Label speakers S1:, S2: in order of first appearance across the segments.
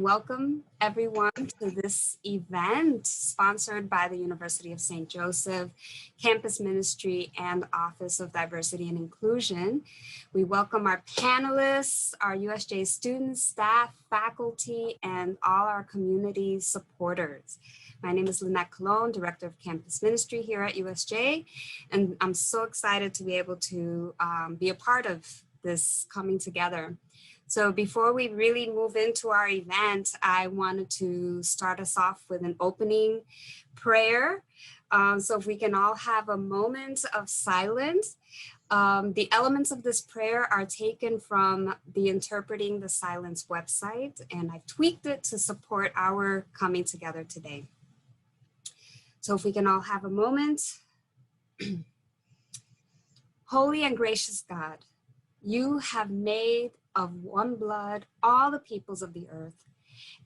S1: Welcome everyone to this event sponsored by the University of St. Joseph Campus Ministry and Office of Diversity and Inclusion. We welcome our panelists, our USJ students, staff, faculty, and all our community supporters. My name is Lynette Colon, Director of Campus Ministry here at USJ, and I'm so excited to be able to be a part of this coming together. So before we really move into our event, I wanted to start us off with an opening prayer. So if we can all have a moment of silence. The elements of this prayer are taken from the Interpreting the Silence website, and I've tweaked it to support our coming together today. So if we can all have a moment. Holy and gracious God, you have made of one blood all the peoples of the earth,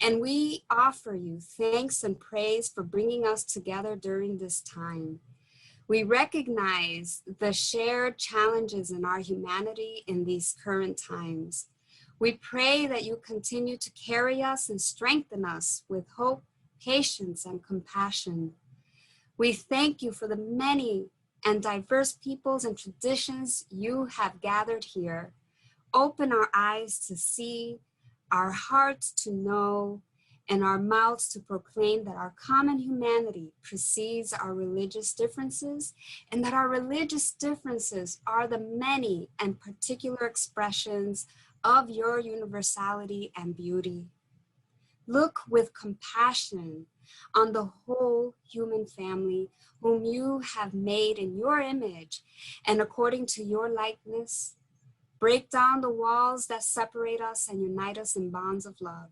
S1: and we offer you thanks and praise for bringing us together during this time. We recognize the shared challenges in our humanity in these current times. We pray that you continue to carry us and strengthen us with hope, patience, and compassion. We thank you for the many and diverse peoples and traditions you have gathered here. Open our eyes to see, our hearts to know, and our mouths to proclaim that our common humanity precedes our religious differences, and that our religious differences are the many and particular expressions of your universality and beauty. Look with compassion on the whole human family whom you have made in your image and according to your likeness. Break down the walls that separate us and unite us in bonds of love.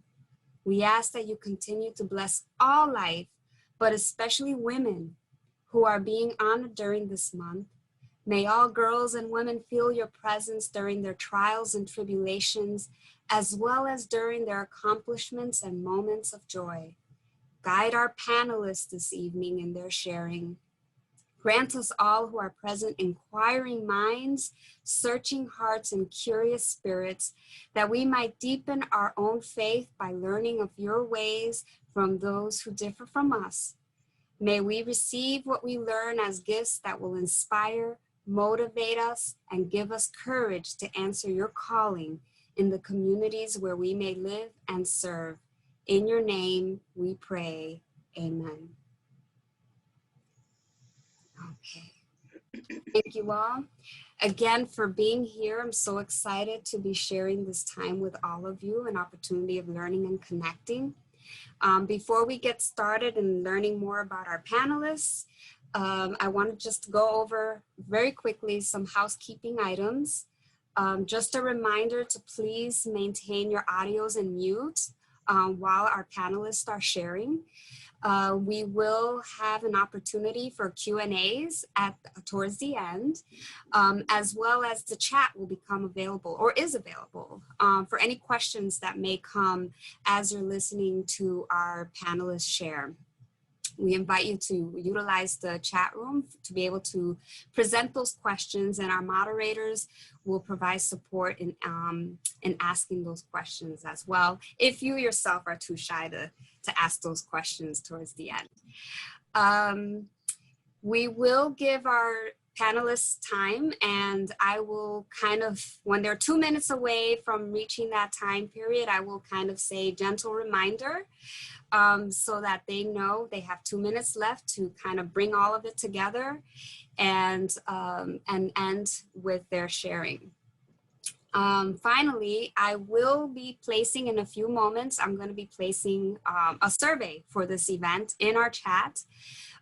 S1: We ask that you continue to bless all life, but especially women who are being honored during this month. May all girls and women feel your presence during their trials and tribulations, as well as during their accomplishments and moments of joy. Guide our panelists this evening in their sharing. Grant us all who are present inquiring minds, searching hearts, and curious spirits, that we might deepen our own faith by learning of your ways from those who differ from us. May we receive what we learn as gifts that will inspire, motivate us, and give us courage to answer your calling in the communities where we may live and serve. In your name we pray, amen. Okay, thank you all again for being here. I'm so excited to be sharing this time with all of you, an opportunity of learning and connecting. Before we get started and learning more about our panelists, I want to just go over very quickly some housekeeping items. Just a reminder to please maintain your audios in mute while our panelists are sharing. We will have an opportunity for Q&As towards the end, as well as the chat will become available or is available for any questions that may come as you're listening to our panelists share. We invite you to utilize the chat room to be able to present those questions, and our moderators will provide support in asking those questions as well, if you yourself are too shy to ask those questions towards the end. We will give our panelists time, and I will kind of, when they're 2 minutes away from reaching that time period, I will kind of say gentle reminder so that they know they have 2 minutes left to kind of bring all of it together and end with their sharing. Finally, I will be placing in a few moments, I'm going to be placing a survey for this event in our chat.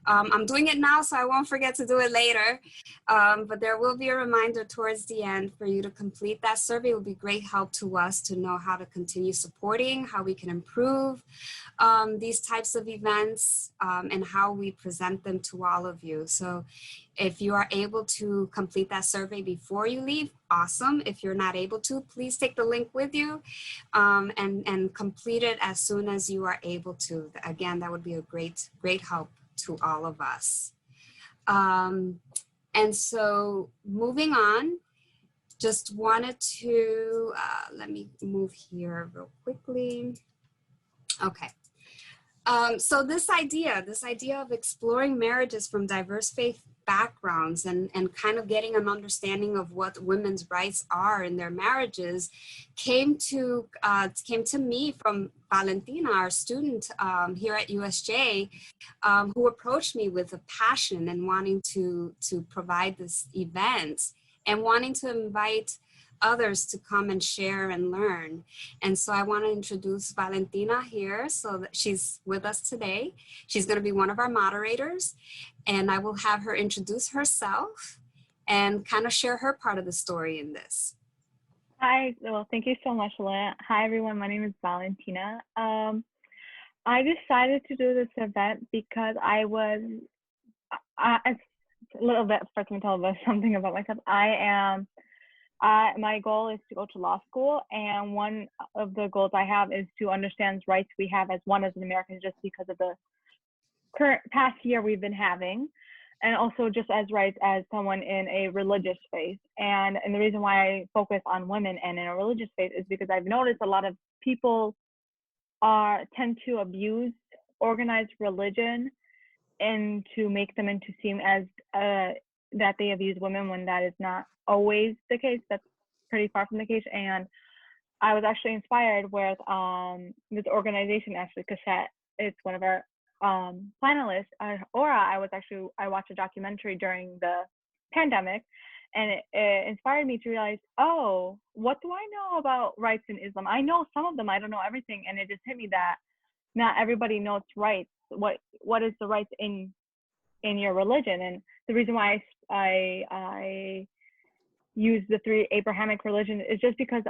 S1: I'm doing it now, so I won't forget to do it later. But there will be a reminder towards the end for you to complete that survey. It will be great help to us to know how to continue supporting, how we can improve these types of events, and how we present them to all of you. So if you are able to complete that survey before you leave, awesome. If you're not able to, please take the link with you and complete it as soon as you are able to. Again, that would be a great help to all of us. And so moving on, just wanted to, let me move here real quickly. Okay. So this idea of exploring marriages from diverse faith backgrounds and kind of getting an understanding of what women's rights are in their marriages came to me from Valentina, our student here at USJ, who approached me with a passion and wanting to provide this event and wanting to invite others to come and share and learn. And so I want to introduce Valentina here so that she's with us today. She's going to be one of our moderators, and I will have her introduce herself and kind of share her part of the story in this.
S2: Hi, well, thank you so much, Lynn. Hi, everyone. My name is Valentina. I decided to do this event because it's a little bit, first let me tell you something about myself. My goal is to go to law school, and one of the goals I have is to understand rights we have as an American, just because of the current past year we've been having, and also just as rights as someone in a religious faith. And the reason why I focus on women and in a religious faith is because I've noticed a lot of people tend to abuse organized religion and to make them into seem as that they abuse women, when that is not always the case. That's pretty far from the case. And I was actually inspired with this organization, actually, Keshet. It's one of our panelists, Aura. I watched a documentary during the pandemic, and it inspired me to realize, oh, what do I know about rights in Islam? I know some of them, I don't know everything. And it just hit me that not everybody knows rights. What is the rights in your religion? And the reason why I use the three Abrahamic religions is just because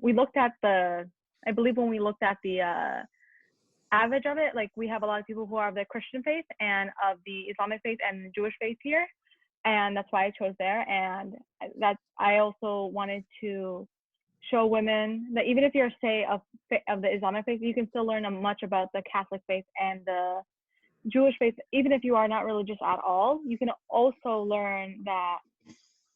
S2: we looked at I believe when we looked at the average of it, like, we have a lot of people who are of the Christian faith and of the Islamic faith and the Jewish faith here, and that's why I chose there. And I also wanted to show women that even if you're, say, of the Islamic faith, you can still learn much about the Catholic faith and the Jewish faith. Even if you are not religious at all, you can also learn that,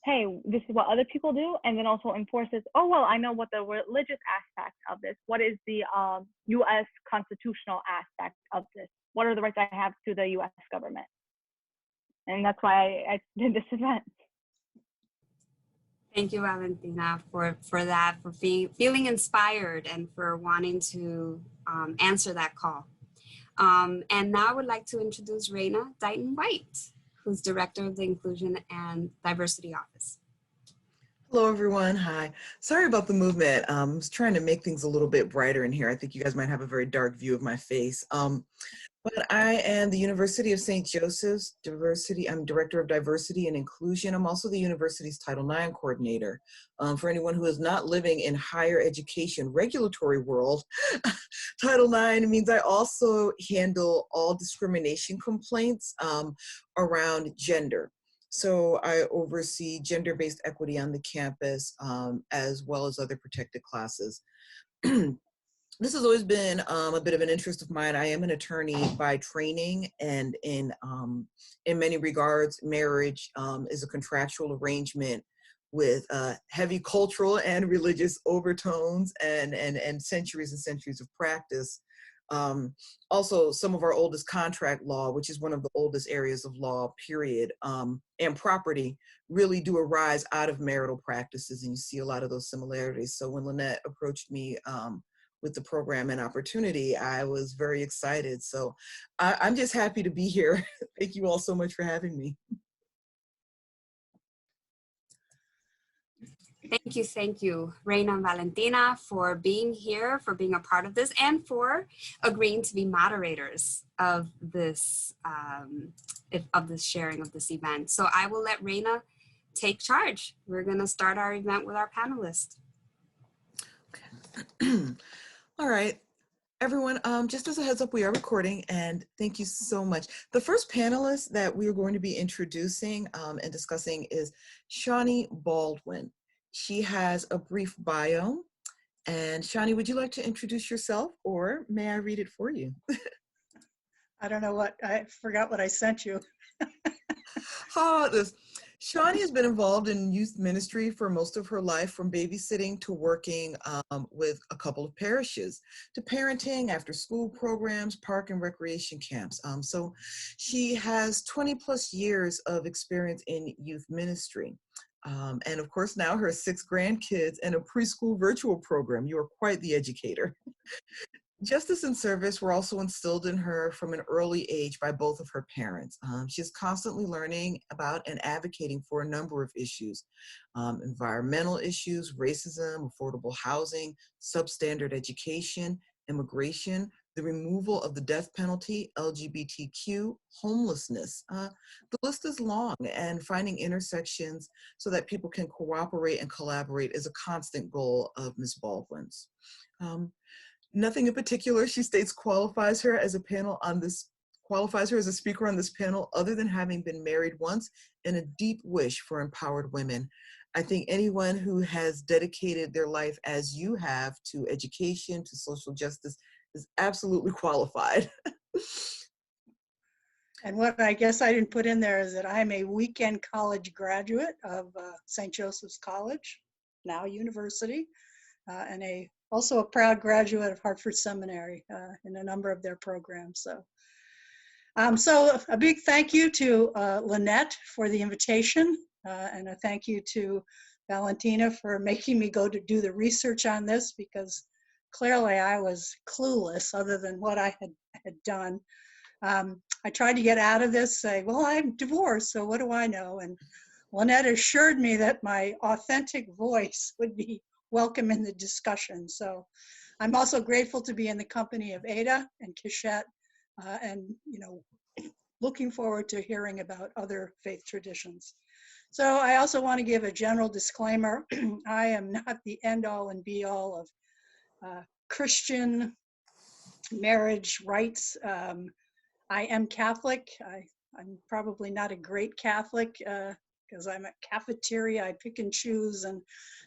S2: hey, this is what other people do, and then also enforce this. Oh, well, I know what the religious aspect of this. What is the U.S. constitutional aspect of this? What are the rights I have to the U.S. government? And that's why I did this event.
S1: Thank you, Valentina, for that, for feeling inspired and for wanting to answer that call. And now I would like to introduce Raina Dighton-White, who's Director of the Inclusion and Diversity Office.
S3: Hello, everyone. Hi. Sorry about the movement. I was trying to make things a little bit brighter in here. I think you guys might have a very dark view of my face. But I am the University of St. Joseph's I'm Director of Diversity and Inclusion. I'm also the university's Title IX coordinator. For anyone who is not living in higher education regulatory world, Title IX means I also handle all discrimination complaints around gender. So I oversee gender-based equity on the campus, as well as other protected classes. This has always been a bit of an interest of mine. I am an attorney by training, and in many regards, marriage is a contractual arrangement with heavy cultural and religious overtones and centuries and centuries of practice. Also, some of our oldest contract law, which is one of the oldest areas of law, period, and property, really do arise out of marital practices, and you see a lot of those similarities. So when Lynette approached me with the program and opportunity, I was very excited. So I'm just happy to be here. Thank you all so much for having me.
S1: Thank you, Raina and Valentina, for being here, for being a part of this, and for agreeing to be moderators of this sharing of this event. So I will let Raina take charge. We're going to start our event with our panelists.
S3: Okay. All right, everyone, just as a heads up, we are recording, and thank you so much. The first panelist that we are going to be introducing and discussing is Shawnee Baldwin. She has a brief bio, and Shawnee, would you like to introduce yourself, or may I read it for you?
S4: I don't know I forgot what I sent you.
S3: Oh, Shawnee has been involved in youth ministry for most of her life, from babysitting to working with a couple of parishes, to parenting, after school programs, park and recreation camps. So she has 20 plus years of experience in youth ministry. And of course, now her 6 grandkids and a preschool virtual program. You are quite the educator. Justice and service were also instilled in her from an early age by both of her parents. She's constantly learning about and advocating for a number of issues: environmental issues, racism, affordable housing, substandard education, immigration, the removal of the death penalty, LGBTQ, homelessness. The list is long, and finding intersections so that people can cooperate and collaborate is a constant goal of Ms. Baldwin's. Nothing in particular, she states, qualifies her as a speaker on this panel, other than having been married once and a deep wish for empowered women. I think anyone who has dedicated their life as you have to education, to social justice, is absolutely qualified.
S4: And what I guess I didn't put in there is that I'm a weekend college graduate of St. Joseph's College, now university, and also a proud graduate of Hartford Seminary in a number of their programs. So a big thank you to Lynette for the invitation, and a thank you to Valentina for making me go to do the research on this, because clearly I was clueless other than what I had done. I tried to get out of this, say, well, I'm divorced, so what do I know? And Lynette assured me that my authentic voice would be welcome in the discussion. So I'm also grateful to be in the company of Aida and Keshet, and looking forward to hearing about other faith traditions. So I also want to give a general disclaimer. I am not the end all and be all of Christian marriage rights. I am Catholic. I'm probably not a great Catholic, because I'm a cafeteria, I pick and choose, and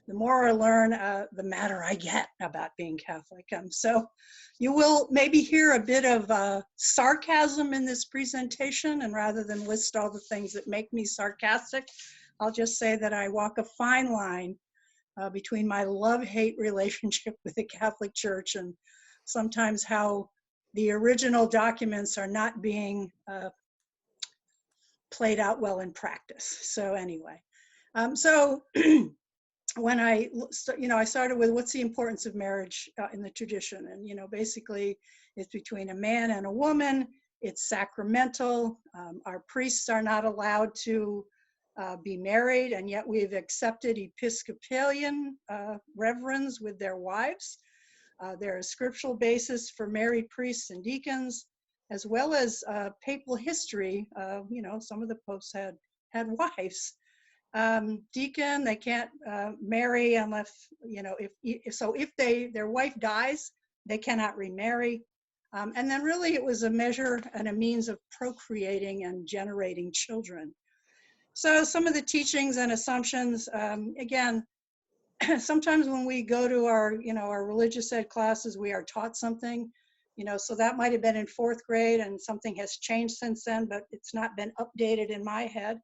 S4: the more I learn, the madder I get about being Catholic. So you will maybe hear a bit of sarcasm in this presentation, and rather than list all the things that make me sarcastic, I'll just say that I walk a fine line between my love-hate relationship with the Catholic Church and sometimes how the original documents are not being played out well in practice. So anyway, when I started with what's the importance of marriage in the tradition, and basically it's between a man and a woman. It's sacramental. Our priests are not allowed to be married, and yet we've accepted Episcopalian reverends with their wives. There is scriptural basis for married priests and deacons, as well as papal history. Some of the popes had wives. Deacon, they can't marry unless, if their wife dies, they cannot remarry. And then really it was a measure and a means of procreating and generating children. So some of the teachings and assumptions, again, sometimes when we go to our religious ed classes, we are taught something, so that might have been in 4th grade and something has changed since then, but it's not been updated in my head.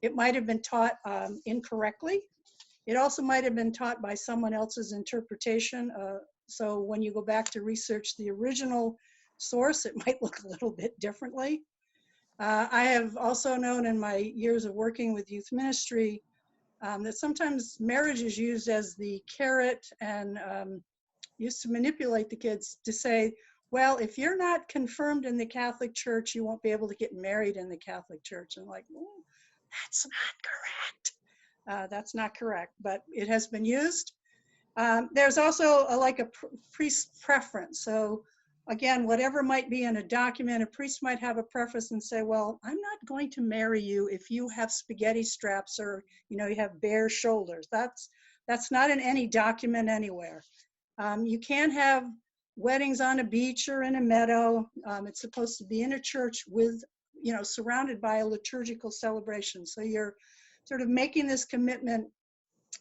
S4: It might have been taught incorrectly. It also might have been taught by someone else's interpretation. So when you go back to research the original source, it might look a little bit differently. I have also known in my years of working with youth ministry that sometimes marriage is used as the carrot and used to manipulate the kids to say, well, if you're not confirmed in the Catholic Church, you won't be able to get married in the Catholic Church. And like, oh, that's not correct. That's not correct, but it has been used. There's also a priest preference. So again, whatever might be in a document, a priest might have a preference and say, well, I'm not going to marry you if you have spaghetti straps or, you have bare shoulders. That's not in any document anywhere. You can't have weddings on a beach or in a meadow. It's supposed to be in a church with, surrounded by a liturgical celebration. So you're sort of making this commitment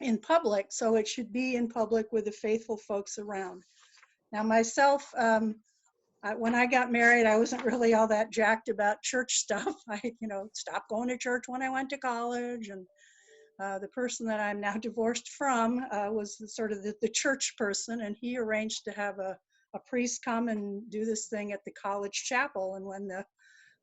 S4: in public, so it should be in public with the faithful folks around. Now myself, when I got married, I wasn't really all that jacked about church stuff. I, stopped going to church when I went to college, and the person that I'm now divorced from was the church person, and he arranged to have a priest come and do this thing at the college chapel. And when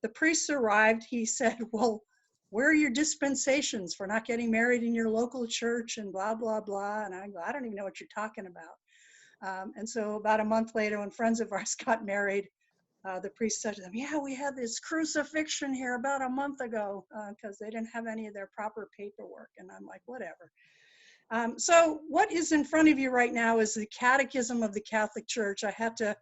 S4: the priest arrived, he said, well, where are your dispensations for not getting married in your local church and blah, blah, blah. And I go, I don't even know what you're talking about. And so about a month later, when friends of ours got married, the priest said to them, yeah, we had this crucifixion here about a month ago, because they didn't have any of their proper paperwork. And I'm like, whatever. So what is in front of you right now is the Catechism of the Catholic Church. I had to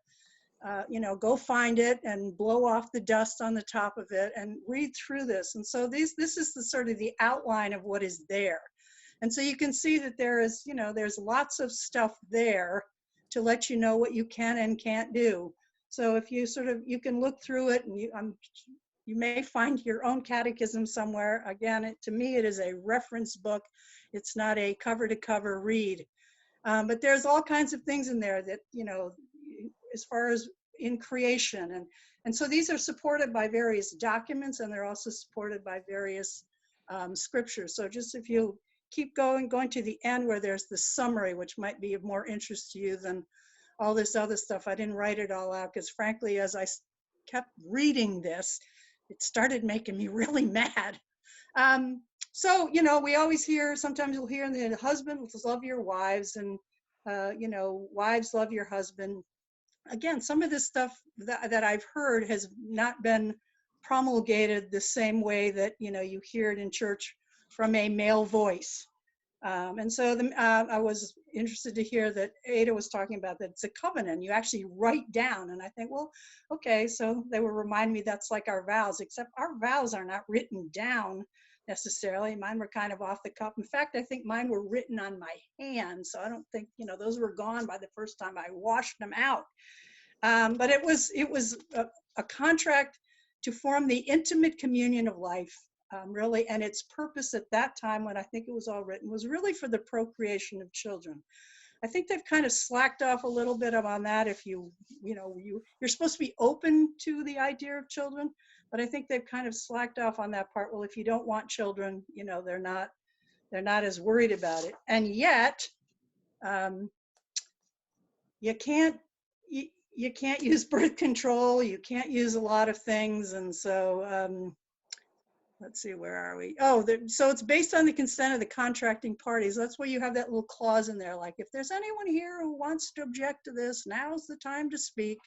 S4: go find it and blow off the dust on the top of it and read through this. And so this is the sort of the outline of what is there. And so you can see that there is, there's lots of stuff there to let you know what you can and can't do. So if you you can look through it, and you may find your own catechism somewhere. Again, to me, it is a reference book. It's not a cover-to-cover read. But there's all kinds of things in there that, as far as in creation. And so these are supported by various documents, and they're also supported by various scriptures. So just if you keep going to the end where there's the summary, which might be of more interest to you than all this other stuff. I didn't write it all out because frankly, as I kept reading this, it started making me really mad. So, we always hear, sometimes you'll hear the husbands love your wives, and, wives love your husband. Again, some of this stuff that I've heard has not been promulgated the same way that, you hear it in church from a male voice. And so I was interested to hear that Aida was talking about that it's a covenant. You actually write down. And I think, well, okay, so they will remind me that's like our vows, except our vows are not written down necessarily. Mine were kind of off the cuff. In fact, I think mine were written on my hands. So I don't think, those were gone by the first time I washed them out. But it was a contract to form the intimate communion of life. Really, and its purpose at that time, when I think it was all written, was really for the procreation of children. I think they've kind of slacked off a little bit on that. If you're supposed to be open to the idea of children, but I think they've kind of slacked off on that part. Well, if you don't want children, they're not as worried about it. And yet, you can't use birth control. You can't use a lot of things, and so. Let's see, where are we? Oh, so it's based on the consent of the contracting parties. That's where you have that little clause in there, like, if there's anyone here who wants to object to this, now's the time to speak.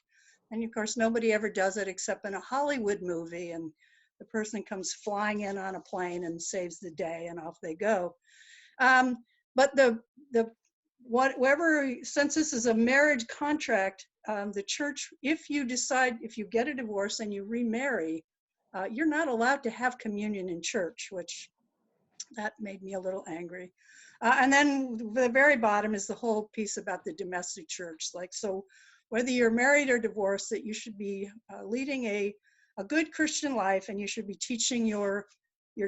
S4: And of course, nobody ever does it except in a Hollywood movie, and the person comes flying in on a plane and saves the day, and off they go. But since this is a marriage contract, the church, if you get a divorce and you remarry, you're not allowed to have communion in church, which that made me a little angry. And then the very bottom is the whole piece about the domestic church. Like, so whether you're married or divorced, that you should be leading a good Christian life, and you should be teaching your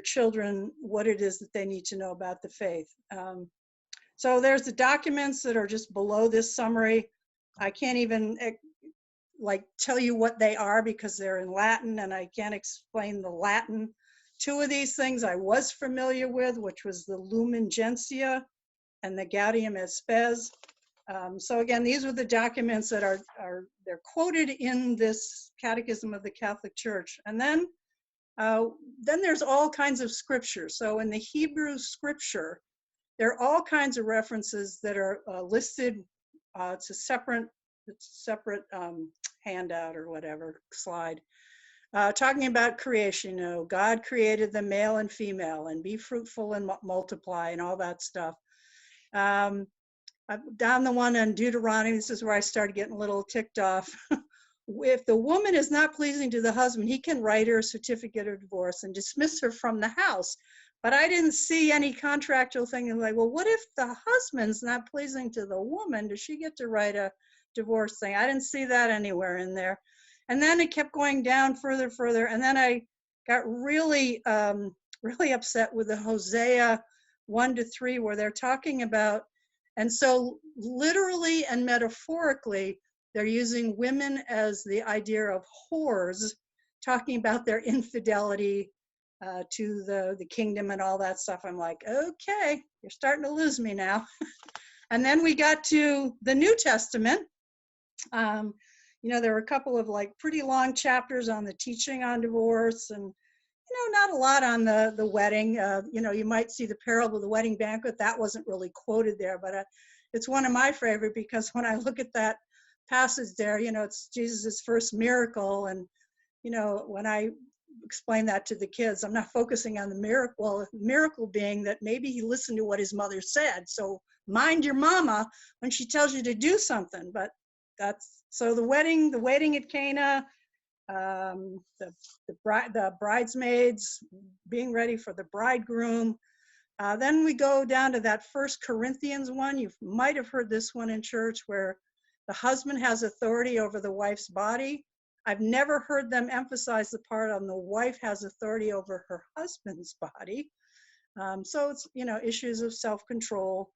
S4: children what it is that they need to know about the faith. So there's the documents that are just below this summary. I can't even tell you what they are because they're in Latin, and I can't explain the Latin. Two of these things I was familiar with, which was the Lumen Gentium and the Gaudium et Spes. So again, these were the documents that they're quoted in this Catechism of the Catholic Church. And then there's all kinds of scripture. So in the Hebrew scripture, there are all kinds of references that are listed. It's a separate handout or whatever slide, talking about creation. God created the male and female, and be fruitful and multiply, and all that stuff. Down the one on Deuteronomy, this is where I started getting a little ticked off. If the woman is not pleasing to the husband, he can write her a certificate of divorce and dismiss her from the house. But I didn't see any contractual thing. Like, well, what if the husband's not pleasing to the woman? Does she get to write a divorce thing? I didn't see that anywhere in there. And then it kept going down further. And then I got really upset with the Hosea 1-3, where they're talking about, and so literally and metaphorically, They're using women as the idea of whores, talking about their infidelity to the kingdom and all that stuff. I'm like, okay, you're starting to lose me now. And then we got to the New Testament. You know, there were a couple of like pretty long chapters on the teaching on divorce, and not a lot on the wedding. You might see the parable of the wedding banquet. That wasn't really quoted there, but it's one of my favorite, because when I look at that passage there, it's Jesus's first miracle. And, when I explain that to the kids, I'm not focusing on the miracle. Well, the miracle being that maybe he listened to what his mother said. So mind your mama when she tells you to do something. But so the wedding at Cana, the bridesmaids being ready for the bridegroom. Then we go down to that 1 Corinthians 1. You might have heard this one in church, where the husband has authority over the wife's body. I've never heard them emphasize the part on the wife has authority over her husband's body. So it's, issues of self-control,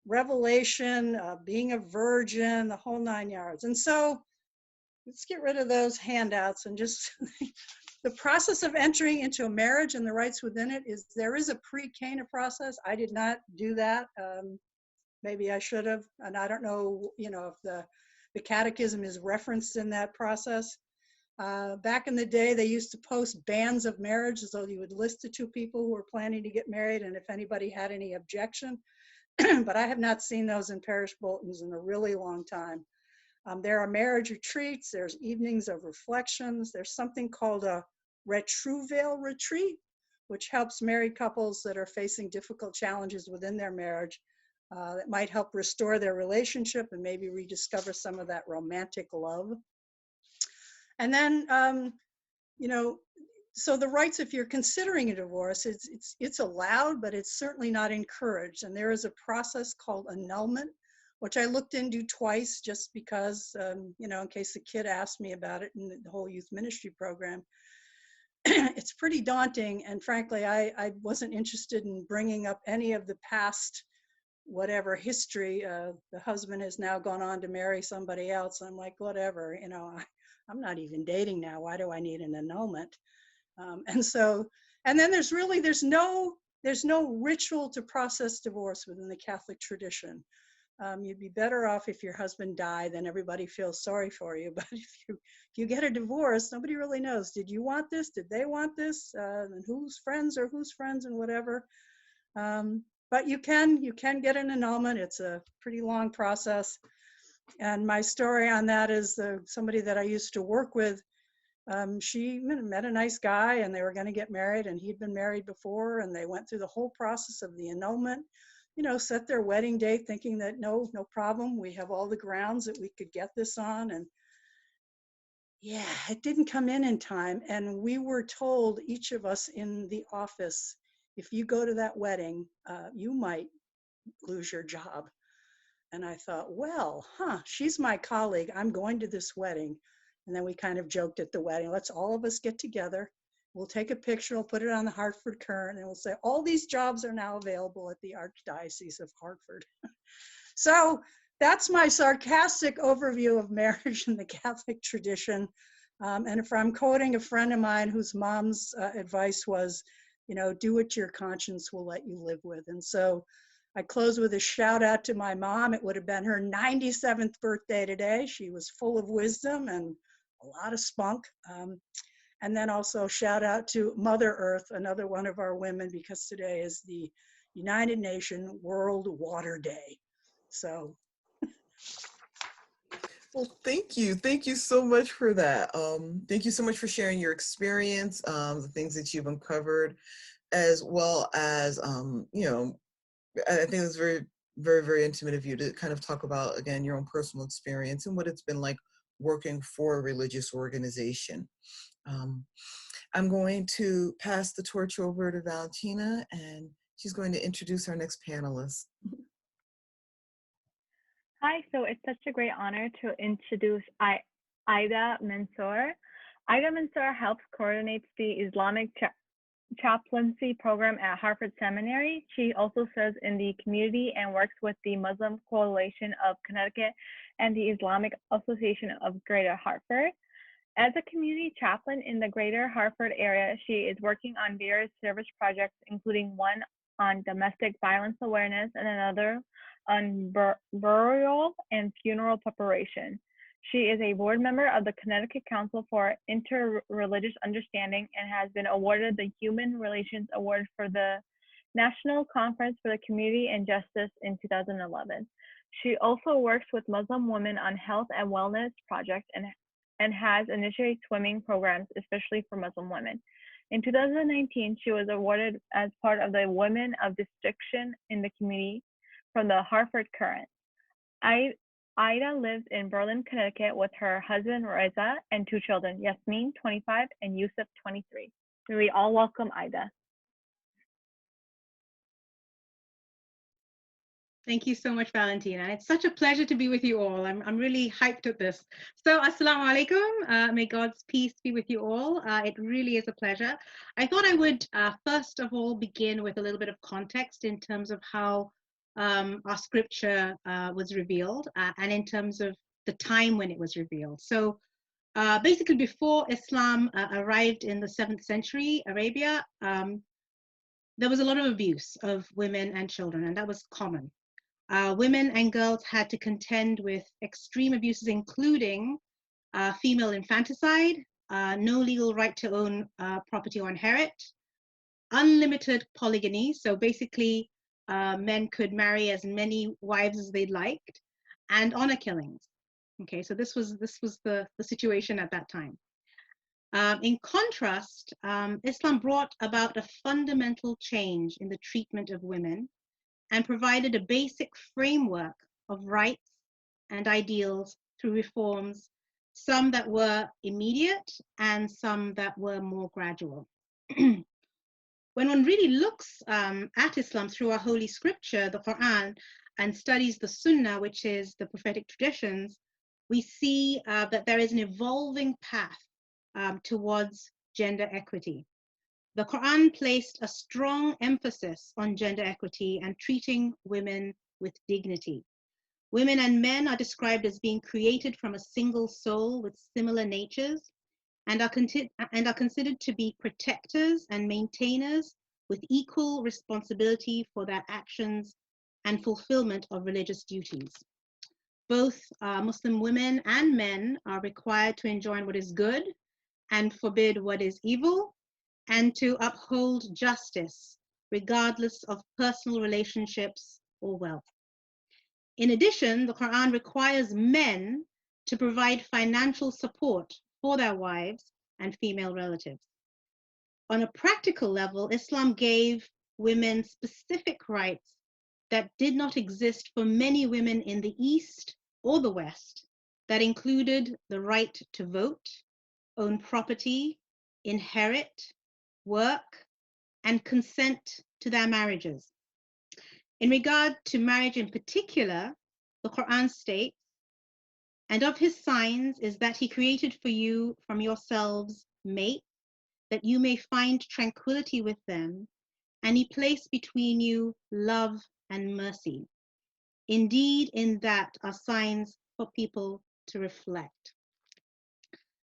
S4: revelation, being a virgin, the whole 9 yards. And so let's get rid of those handouts and just the process of entering into a marriage and the rights within it there is a pre-Cana process. I did not do that. Maybe I should have, and I don't know, if the catechism is referenced in that process. Back in the day, they used to post bans of marriage, so you would list the two people who were planning to get married, and if anybody had any objection. But I have not seen those in parish bulletins in a really long time. There are marriage retreats, there's evenings of reflections, there's something called a retrouvaille retreat, which helps married couples that are facing difficult challenges within their marriage, that might help restore their relationship and maybe rediscover some of that romantic love. And then, so the rights, if you're considering a divorce, it's allowed, but it's certainly not encouraged. And there is a process called annulment, which I looked into twice just because, in case the kid asked me about it in the whole youth ministry program. It's pretty daunting. And frankly, I wasn't interested in bringing up any of the past, whatever history. The husband has now gone on to marry somebody else. I'm like, whatever, I'm not even dating now. Why do I need an annulment? And then there's no ritual to process divorce within the Catholic tradition. You'd be better off if your husband died, then everybody feels sorry for you. But if you get a divorce, nobody really knows. Did you want this? Did they want this? And whose friends are whose friends and whatever. But you can get an annulment. It's a pretty long process. And my story on that is somebody that I used to work with. She met a nice guy, and they were going to get married, and he'd been married before, and they went through the whole process of the annulment, set their wedding date thinking that no problem, we have all the grounds that we could get this on. And yeah, it didn't come in time. And we were told, each of us in the office, if you go to that wedding, you might lose your job. And I thought, well, she's my colleague. I'm going to this wedding. And then we kind of joked at the wedding, let's all of us get together. We'll take a picture, we'll put it on the Hartford Current, and we'll say, all these jobs are now available at the Archdiocese of Hartford. So that's my sarcastic overview of marriage in the Catholic tradition. And if I'm quoting a friend of mine whose mom's advice was, do what your conscience will let you live with. And so I close with a shout out to my mom. It would have been her 97th birthday today. She was full of wisdom and a lot of spunk. And then also shout out to Mother Earth, another one of our women, because today is the United Nations World Water Day. So.
S3: Well, thank you. Thank you so much for that. Thank you so much for sharing your experience, the things that you've uncovered, as well as, I think it's very, very, very intimate of you to kind of talk about, again, your own personal experience and what it's been like working for a religious organization. I'm going to pass the torch over to Valentina, and she's going to introduce our next panelist.
S2: Hi, so it's such a great honor to introduce Aida Mansoor. Aida Mansoor helps coordinate the Islamic Chaplaincy program at Hartford Seminary. She also serves in the community and works with the Muslim Coalition of Connecticut and the Islamic Association of Greater Hartford. As a community chaplain in the Greater Hartford area, she is working on various service projects, including one on domestic violence awareness and another on burial and funeral preparation. She is a board member of the Connecticut Council for Interreligious Understanding and has been awarded the Human Relations Award for the National Conference for the Community and Justice in 2011. She also works with Muslim women on health and wellness projects and has initiated swimming programs, especially for Muslim women. In 2019, she was awarded as part of the Women of Distinction in the Community from the Hartford Current. Aida lives in Berlin, Connecticut with her husband, Reza, and 2 children, Yasmin, 25, and Yusuf, 23. May we all welcome Aida.
S5: Thank you so much, Valentina. It's such a pleasure to be with you all. I'm really hyped at this. So, assalamu alaikum. May God's peace be with you all. It really is a pleasure. I thought I would first of all begin with a little bit of context in terms of how our scripture was revealed and in terms of the time when it was revealed. So basically before Islam arrived in the 7th century Arabia, there was a lot of abuse of women and children, and that was common. Women and girls had to contend with extreme abuses, including female infanticide, no legal right to own property or inherit, unlimited polygamy. So basically, men could marry as many wives as they liked, and honor killings. Okay, so this was the situation at that time. In contrast, Islam brought about a fundamental change in the treatment of women and provided a basic framework of rights and ideals through reforms, some that were immediate and some that were more gradual. When one really looks at Islam through our holy scripture, the Quran, and studies the Sunnah, which is the prophetic traditions, we see that there is an evolving path towards gender equity. The Quran placed a strong emphasis on gender equity and treating women with dignity. Women and men are described as being created from a single soul with similar natures, and are considered to be protectors and maintainers with equal responsibility for their actions and fulfillment of religious duties. Both Muslim women and men are required to enjoin what is good and forbid what is evil, and to uphold justice regardless of personal relationships or wealth. In addition, the Quran requires men to provide financial support for their wives and female relatives. On a practical level, Islam gave women specific rights that did not exist for many women in the East or the West, that included the right to vote, own property, inherit, work, and consent to their marriages. In regard to marriage in particular, the Quran states, "And of his signs is that he created for you from yourselves mates, that you may find tranquility with them, and he placed between you love and mercy. Indeed, in that are signs for people to reflect."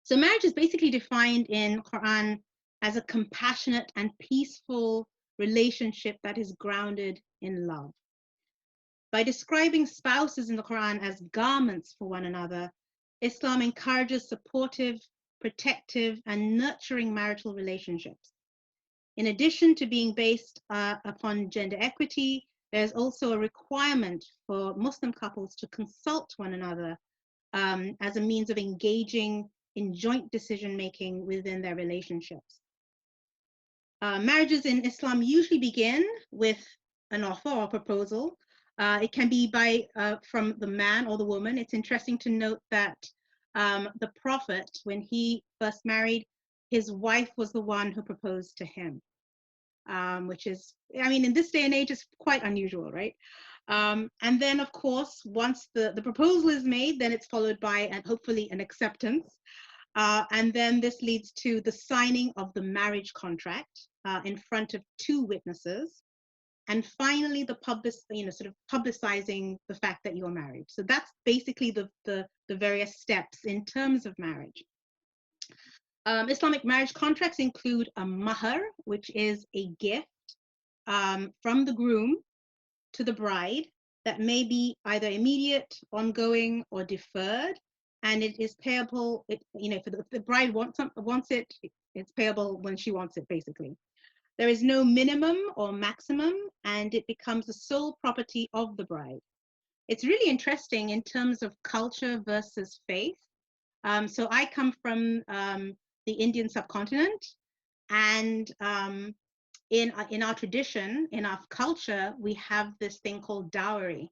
S5: So marriage is basically defined in Quran as a compassionate and peaceful relationship that is grounded in love. By describing spouses in the Quran as garments for one another, Islam encourages supportive, protective, and nurturing marital relationships. In addition to being based upon gender equity, there's also a requirement for Muslim couples to consult one another as a means of engaging in joint decision-making within their relationships. Marriages in Islam usually begin with an offer or proposal. It can be from the man or the woman. It's interesting to note that the Prophet, when he first married, his wife was the one who proposed to him, which is, I mean, in this day and age, it's quite unusual, right? And then, of course, once the proposal is made, then it's followed by, and hopefully, an acceptance. And then this leads to the signing of the marriage contract, in front of 2 witnesses. And finally, the sort of publicizing the fact that you're married. So that's basically the various steps in terms of marriage. Islamic marriage contracts include a mahar, which is a gift from the groom to the bride that may be either immediate, ongoing, or deferred, and it is payable. If the bride wants it, it's payable when she wants it, basically. There is no minimum or maximum, and it becomes the sole property of the bride. It's really interesting in terms of culture versus faith. So I come from the Indian subcontinent, and in our tradition, in our culture, we have this thing called dowry,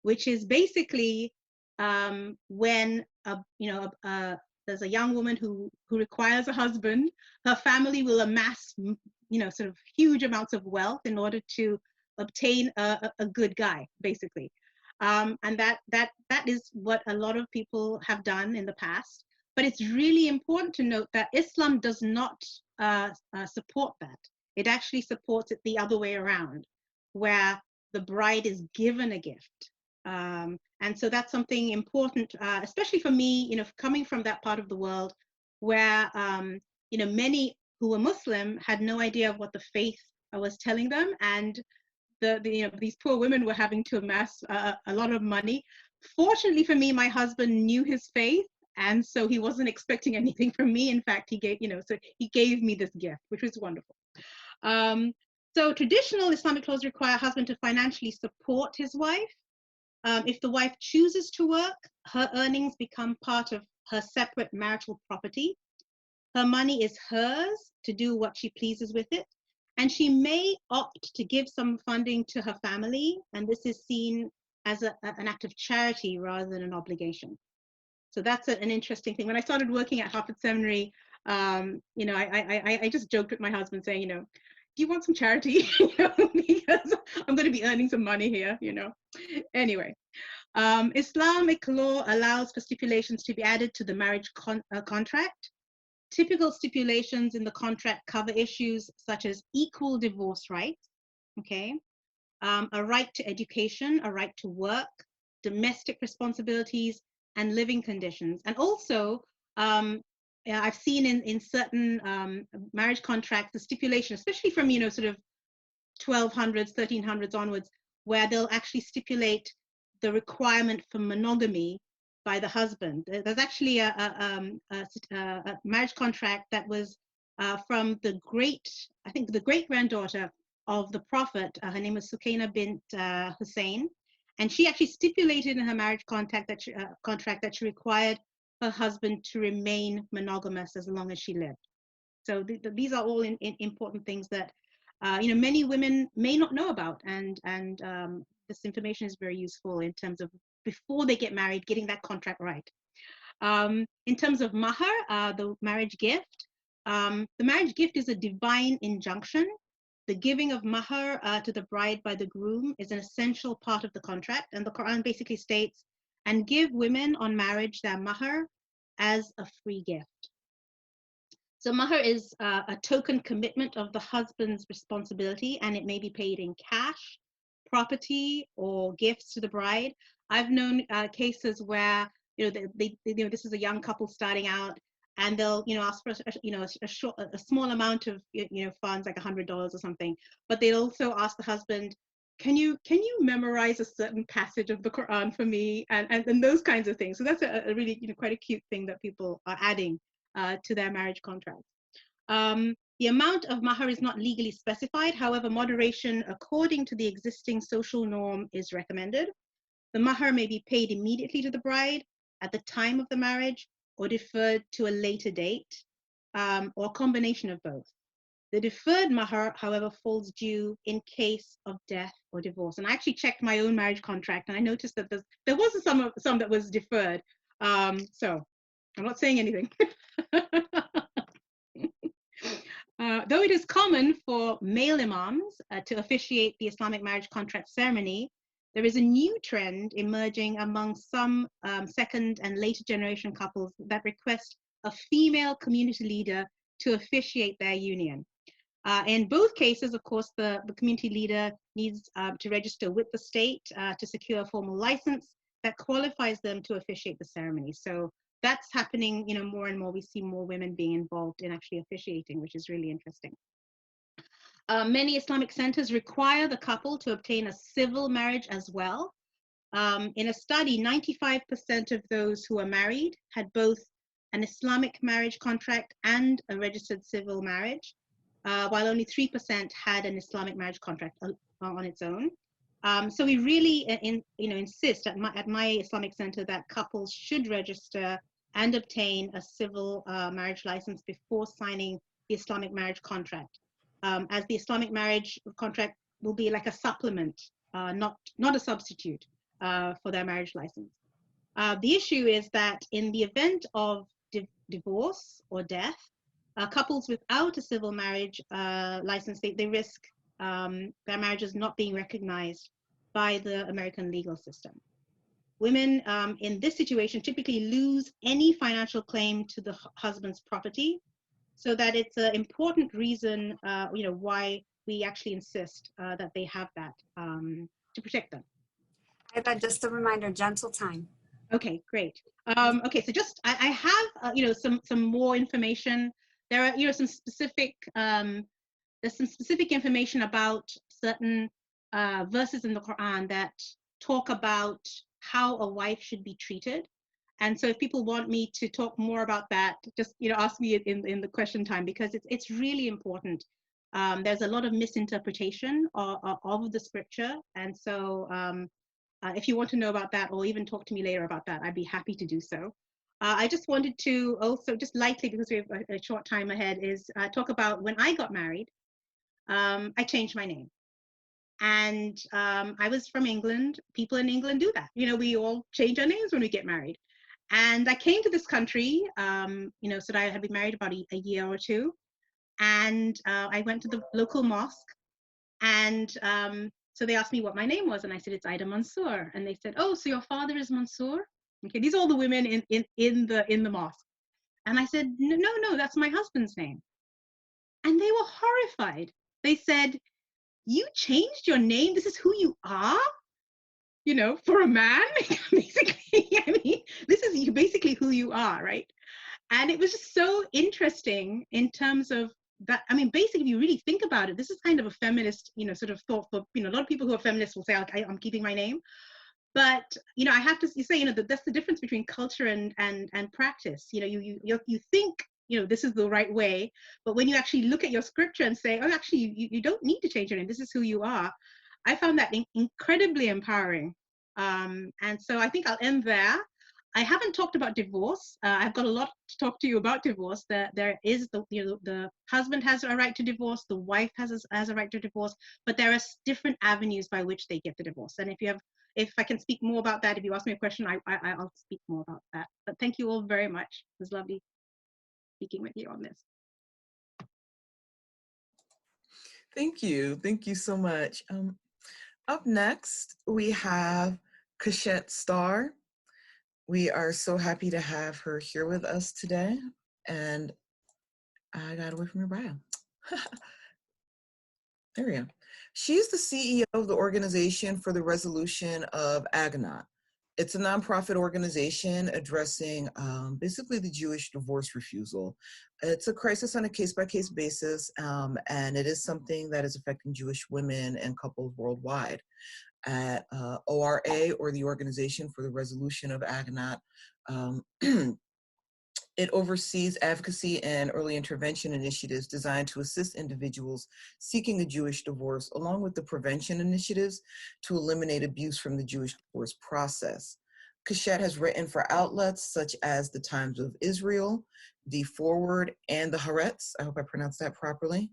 S5: which is basically when there's a young woman who requires a husband, her family will amass sort of huge amounts of wealth in order to obtain a good guy, basically. And that is what a lot of people have done in the past. But it's really important to note that Islam does not support that. It actually supports it the other way around, where the bride is given a gift. And so that's something important, especially for me, coming from that part of the world where, many who were Muslim had no idea of what the faith was telling them. And these poor women were having to amass a lot of money. Fortunately for me, my husband knew his faith, and so he wasn't expecting anything from me. In fact, he gave me this gift, which was wonderful. So traditional Islamic laws require a husband to financially support his wife. If the wife chooses to work, her earnings become part of her separate marital property. Her money is hers to do what she pleases with it, and she may opt to give some funding to her family, and this is seen as an act of charity rather than an obligation. So that's an interesting thing. When I started working at Hartford Seminary, I just joked with my husband saying, do you want some charity? Because I'm going to be earning some money here, Anyway, Islamic law allows for stipulations to be added to the marriage contract. Typical stipulations in the contract cover issues such as equal divorce rights, a right to education, a right to work, domestic responsibilities, and living conditions. And also, I've seen in certain marriage contracts, the stipulation, especially from, sort of 1200s, 1300s onwards, where they'll actually stipulate the requirement for monogamy by the husband. There's actually a marriage contract that was from the great-granddaughter of the Prophet. Her name was Sukaina bint Hussein. And she actually stipulated in her marriage contract that she required her husband to remain monogamous as long as she lived. So these are all important things that many women may not know about, and this information is very useful in terms of before they get married, getting that contract right. In terms of mahar, the marriage gift is a divine injunction. The giving of mahar to the bride by the groom is an essential part of the contract, and the Quran basically states, and give women on marriage their mahar as a free gift. So mahar is a token commitment of the husband's responsibility, and it may be paid in cash, property, or gifts to the bride. I've known cases where this is a young couple starting out, and they'll ask for a small amount of funds, like $100 or something, but they'll also ask the husband, can you memorize a certain passage of the Quran for me, and those kinds of things. So that's a really quite a cute thing that people are adding to their marriage contract. The amount of mahar is not legally specified. However, moderation according to the existing social norm is recommended. The mahar may be paid immediately to the bride at the time of the marriage, or deferred to a later date, or a combination of both. The deferred mahar, however, falls due in case of death or divorce. And I actually checked my own marriage contract, and I noticed that there was some that was deferred. So I'm not saying anything. Though it is common for male imams to officiate the Islamic marriage contract ceremony, there is a new trend emerging among some second and later generation couples that request a female community leader to officiate their union. In both cases, of course, the community leader needs to register with the state to secure a formal license that qualifies them to officiate the ceremony. So that's happening, more and more. We see more women being involved in actually officiating, which is really interesting. Many Islamic centers require the couple to obtain a civil marriage as well. In a study, 95% of those who are married had both an Islamic marriage contract and a registered civil marriage, while only 3% had an Islamic marriage contract on its own. So we really insist at my Islamic center that couples should register and obtain a civil marriage license before signing the Islamic marriage contract, as the Islamic marriage contract will be like a supplement, not a substitute for their marriage license. The issue is that in the event of divorce or death, couples without a civil marriage license, they risk their marriages not being recognized by the American legal system. Women in this situation typically lose any financial claim to the husband's property, so that it's an important reason, why we actually insist that they have that to protect them.
S1: Aida, just a reminder, gentle time.
S5: Okay, great. Okay, so just I have some more information. There are some specific there's some specific information about certain verses in the Quran that talk about how a wife should be treated. And so if people want me to talk more about that, just ask me in the question time, because it's really important. There's a lot of misinterpretation of the scripture, and so if you want to know about that, or even talk to me later about that, I'd be happy to do so. I just wanted to also, just lightly, because we have a short time ahead, is talk about when I got married. I changed my name. And I was from England. People in England do that. We all change our names when we get married. And I came to this country, so that I had been married about a year or two. And I went to the local mosque. And so they asked me what my name was. And I said, it's Aida Mansoor. And they said, oh, so your father is Mansoor? Okay, these are all the women in the mosque. And I said, no, that's my husband's name. And they were horrified. They said, you changed your name? This is who you are? For a man, basically. I mean, this is basically who you are, right? And it was just so interesting in terms of that. I mean, basically, if you really think about it, this is kind of a feminist, sort of thought for, a lot of people who are feminists will say, okay, I'm keeping my name. But, I have to say, that that's the difference between culture and practice. You think, this is the right way, but when you actually look at your scripture and say, oh, actually, you don't need to change your name. This is who you are. I found that incredibly empowering. And so I think I'll end there. I haven't talked about divorce. I've got a lot to talk to you about divorce. There is the husband has a right to divorce, the wife has a right to divorce, but there are different avenues by which they get the divorce. And if I can speak more about that, if you ask me a question, I'll speak more about that. But thank you all very much. It was lovely speaking with you on this.
S3: Thank you. Thank you so much. Up next, we have Keshet Starr. We are so happy to have her here with us today. And I got away from your bio. There we go. She's the CEO of the Organization for the Resolution of Aganat. It's a nonprofit organization addressing basically the Jewish divorce refusal. It's a crisis on a case-by-case basis, and it is something that is affecting Jewish women and couples worldwide. At ORA, or the Organization for the Resolution of Aganat, it oversees advocacy and early intervention initiatives designed to assist individuals seeking a Jewish divorce, along with the prevention initiatives to eliminate abuse from the Jewish divorce process. Keshet has written for outlets such as the Times of Israel, The Forward, and the Haaretz, I hope I pronounced that properly,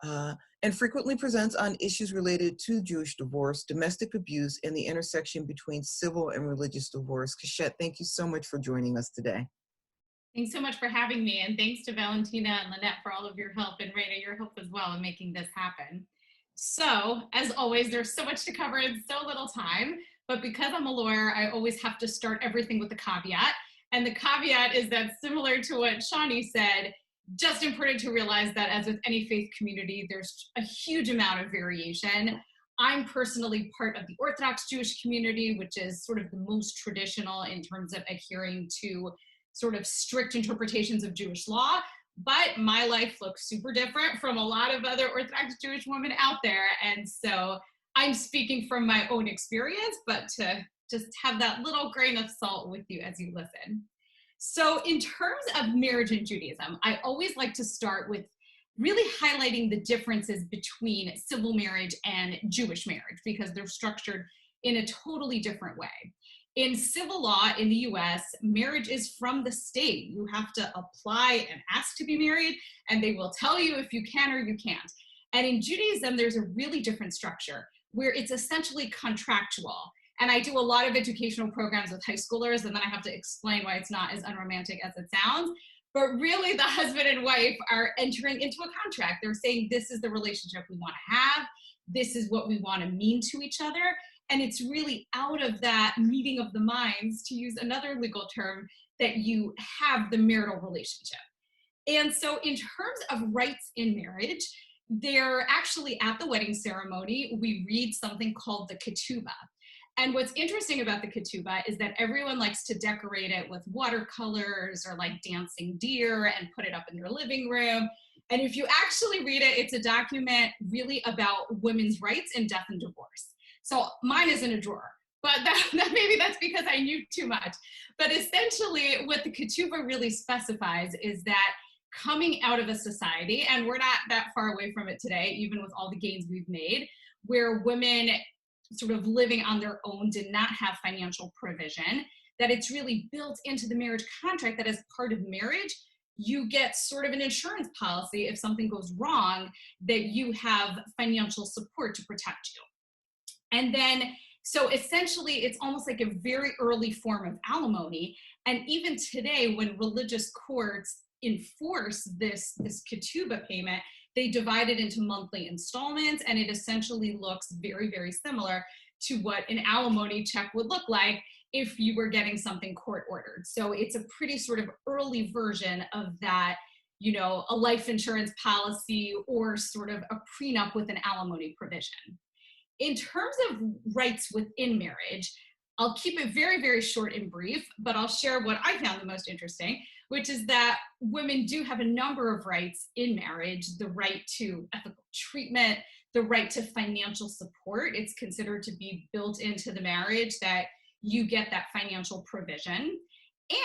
S3: and frequently presents on issues related to Jewish divorce, domestic abuse, and the intersection between civil and religious divorce. Keshet, thank you so much for joining us today.
S6: Thanks so much for having me, and thanks to Valentina and Lynette for all of your help, and Raina, your help as well in making this happen. So, as always, there's so much to cover in so little time, but because I'm a lawyer, I always have to start everything with a caveat. And the caveat is that, similar to what Shawnee said, just important to realize that as with any faith community, there's a huge amount of variation. I'm personally part of the Orthodox Jewish community, which is sort of the most traditional in terms of adhering to sort of strict interpretations of Jewish law. But my life looks super different from a lot of other Orthodox Jewish women out there. And so I'm speaking from my own experience, but to just have that little grain of salt with you as you listen. So in terms of marriage in Judaism, I always like to start with really highlighting the differences between civil marriage and Jewish marriage, because they're structured in a totally different way. In civil law in the US, marriage is from the state. You have to apply and ask to be married, and they will tell you if you can or you can't. And in Judaism, there's a really different structure where it's essentially contractual. And I do a lot of educational programs with high schoolers, and then I have to explain why it's not as unromantic as it sounds. But really, the husband and wife are entering into a contract. They're saying, this is the relationship we want to have. This is what we want to mean to each other. And it's really out of that meeting of the minds, to use another legal term, that you have the marital relationship. And so in terms of rights in marriage, they're actually at the wedding ceremony, we read something called the ketubah. And what's interesting about the ketubah is that everyone likes to decorate it with watercolors or like dancing deer and put it up in their living room. And if you actually read it, it's a document really about women's rights in death and divorce. So mine is in a drawer, but maybe that's because I knew too much. But essentially what the ketubah really specifies is that coming out of a society, and we're not that far away from it today, even with all the gains we've made, where women sort of living on their own did not have financial provision, that it's really built into the marriage contract that as part of marriage, you get sort of an insurance policy if something goes wrong, that you have financial support to protect you. And then, so essentially it's almost like a very early form of alimony. And even today, when religious courts enforce this ketubah payment, they divide it into monthly installments, and it essentially looks very, very similar to what an alimony check would look like if you were getting something court ordered. So it's a pretty sort of early version of that, you know, a life insurance policy or sort of a prenup with an alimony provision. In terms of rights within marriage, I'll keep it very, very short and brief, but I'll share what I found the most interesting, which is that women do have a number of rights in marriage: the right to ethical treatment, the right to financial support. It's considered to be built into the marriage that you get that financial provision.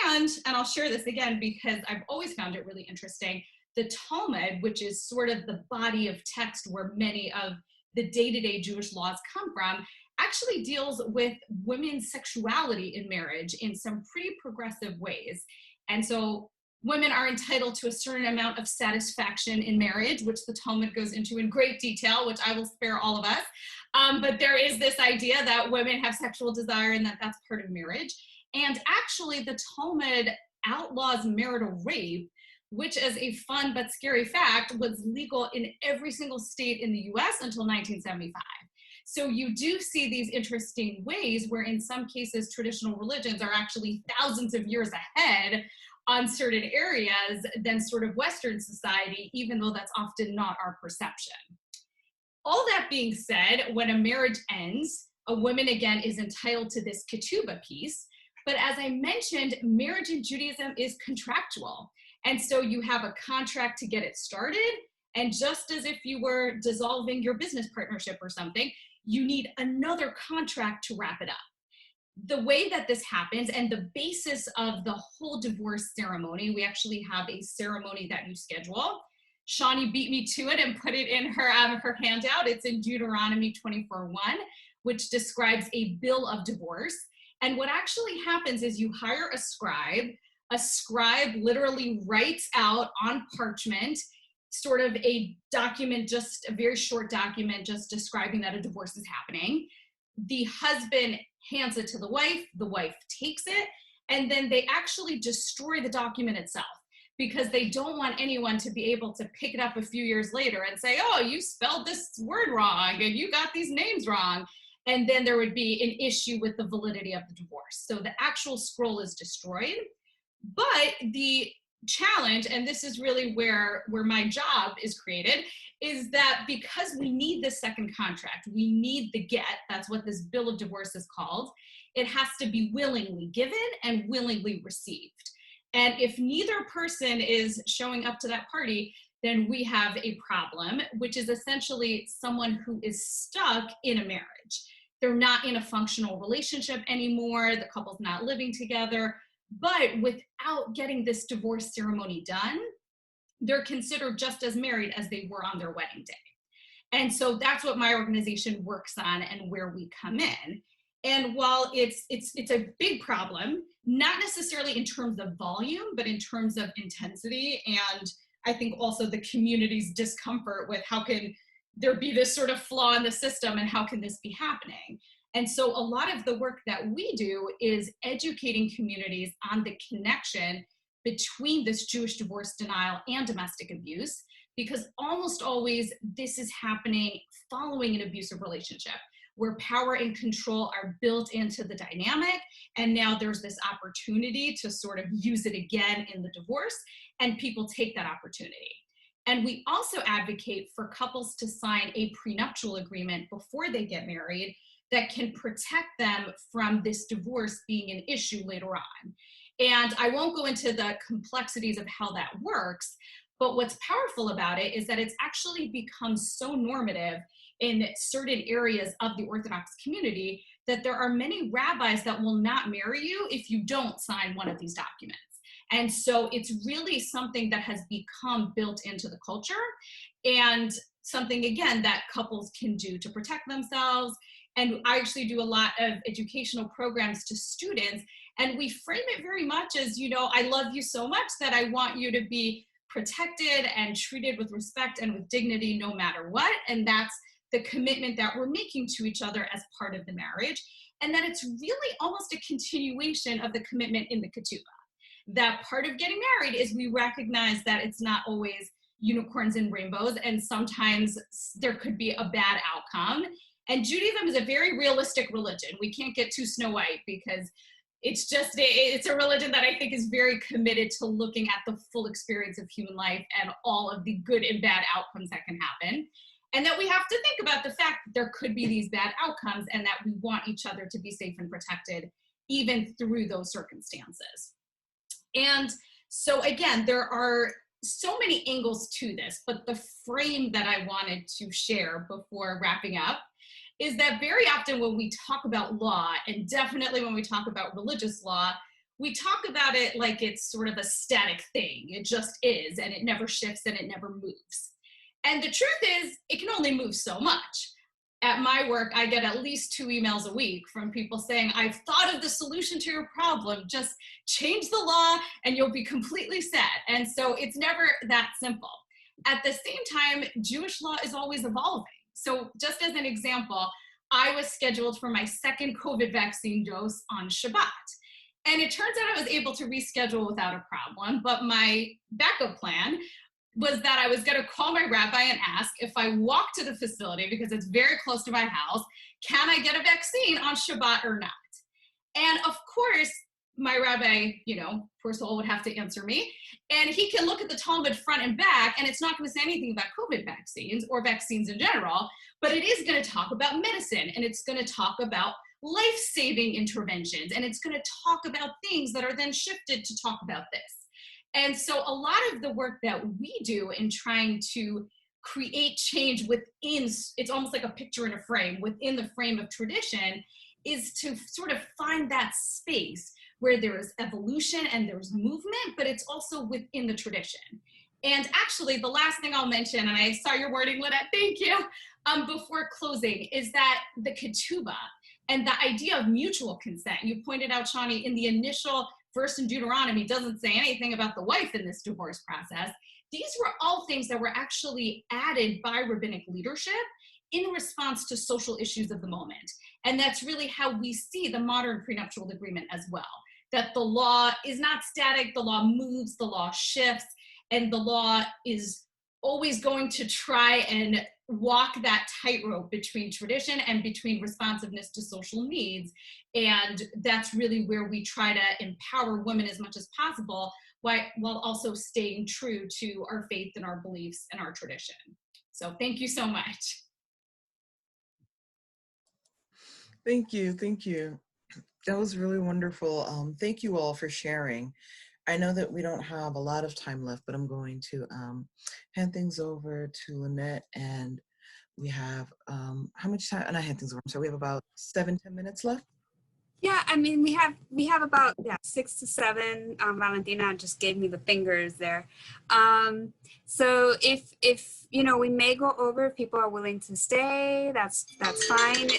S6: And I'll share this again because I've always found it really interesting, the Talmud, which is sort of the body of text where many of the day-to-day Jewish laws come from, actually deals with women's sexuality in marriage in some pretty progressive ways. And so women are entitled to a certain amount of satisfaction in marriage, which the Talmud goes into in great detail, which I will spare all of us. But there is this idea that women have sexual desire and that that's part of marriage. And actually the Talmud outlaws marital rape, which, as a fun but scary fact, was legal in every single state in the US until 1975. So you do see these interesting ways where in some cases traditional religions are actually thousands of years ahead on certain areas than sort of Western society, even though that's often not our perception. All that being said, when a marriage ends, a woman again is entitled to this ketubah piece. But as I mentioned, marriage in Judaism is contractual. And so you have a contract to get it started. And just as if you were dissolving your business partnership or something, you need another contract to wrap it up. The way that this happens and the basis of the whole divorce ceremony, we actually have a ceremony that you schedule. Shawnee beat me to it and put it in her handout. It's in Deuteronomy 24:1, which describes a bill of divorce. And what actually happens is you hire a scribe. A scribe literally writes out on parchment sort of a document, just a very short document, just describing that a divorce is happening. The husband hands it to the wife takes it, and then they actually destroy the document itself because they don't want anyone to be able to pick it up a few years later and say, oh, you spelled this word wrong and you got these names wrong. And then there would be an issue with the validity of the divorce. So the actual scroll is destroyed, but the challenge, and this is really where my job is created, is that because we need this second contract, we need the get, that's what this bill of divorce is called, it has to be willingly given and willingly received. And if neither person is showing up to that party, then we have a problem, which is essentially someone who is stuck in a marriage. They're not in a functional relationship anymore, the couple's not living together, but without getting this divorce ceremony done, they're considered just as married as they were on their wedding day. And so that's what my organization works on and where we come in. And while it's a big problem, not necessarily in terms of volume, but in terms of intensity, and I think also the community's discomfort with how can there be this sort of flaw in the system and how can this be happening? And so a lot of the work that we do is educating communities on the connection between this Jewish divorce denial and domestic abuse, because almost always this is happening following an abusive relationship where power and control are built into the dynamic. And now there's this opportunity to sort of use it again in the divorce, and people take that opportunity. And we also advocate for couples to sign a prenuptial agreement before they get married that can protect them from this divorce being an issue later on. And I won't go into the complexities of how that works, but what's powerful about it is that it's actually become so normative in certain areas of the Orthodox community that there are many rabbis that will not marry you if you don't sign one of these documents. And so it's really something that has become built into the culture, and something, again, that couples can do to protect themselves. And I actually do a lot of educational programs to students, and we frame it very much as, you know, I love you so much that I want you to be protected and treated with respect and with dignity no matter what. And that's the commitment that we're making to each other as part of the marriage. And that it's really almost a continuation of the commitment in the ketubah. That part of getting married is we recognize that it's not always unicorns and rainbows, and sometimes there could be a bad outcome. And Judaism is a very realistic religion. We can't get too Snow White, because it's a religion that I think is very committed to looking at the full experience of human life and all of the good and bad outcomes that can happen. And that we have to think about the fact that there could be these bad outcomes, and that we want each other to be safe and protected even through those circumstances. And so again, there are so many angles to this, but the frame that I wanted to share before wrapping up is that very often when we talk about law, and definitely when we talk about religious law, we talk about it like it's sort of a static thing. It just is, and it never shifts and it never moves. And the truth is, it can only move so much. At my work, I get at least 2 emails a week from people saying, I've thought of the solution to your problem, just change the law and you'll be completely set. And so it's never that simple. At the same time, Jewish law is always evolving. So just as an example, I was scheduled for my second COVID vaccine dose on Shabbat. And it turns out I was able to reschedule without a problem, but my backup plan was that I was going to call my rabbi and ask if I walk to the facility, because it's very close to my house, can I get a vaccine on Shabbat or not? And of course, my rabbi, you know, poor soul, would have to answer me. And he can look at the Talmud front and back, and it's not going to say anything about COVID vaccines or vaccines in general, but it is going to talk about medicine, and it's going to talk about life-saving interventions, and it's going to talk about things that are then shifted to talk about this. And so a lot of the work that we do in trying to create change within, it's almost like a picture in a frame, within the frame of tradition, is to sort of find that space where there is evolution and there's movement, but it's also within the tradition. And actually, the last thing I'll mention, and I saw your wording, Lynette, thank you, before closing, is that the ketubah and the idea of mutual consent. You pointed out, Shawnee, in the initial verse in Deuteronomy doesn't say anything about the wife in this divorce process. These were all things that were actually added by rabbinic leadership in response to social issues of the moment. And that's really how we see the modern prenuptial agreement as well, that the law is not static, the law moves, the law shifts, and the law is always going to try and walk that tightrope between tradition and between responsiveness to social needs. And that's really where we try to empower women as much as possible while also staying true to our faith and our beliefs and our tradition. So thank you so much.
S3: Thank you. Thank you. That was really wonderful. Thank you all for sharing. I know that we don't have a lot of time left, but I'm going to hand things over to Lynette, and we have, how much time? And I hand things over. So we have about 7-10 minutes left.
S1: Yeah, I mean, we have about 6 to 7. Valentina just gave me the fingers there. So if you know, we may go over. If people are willing to stay, that's fine.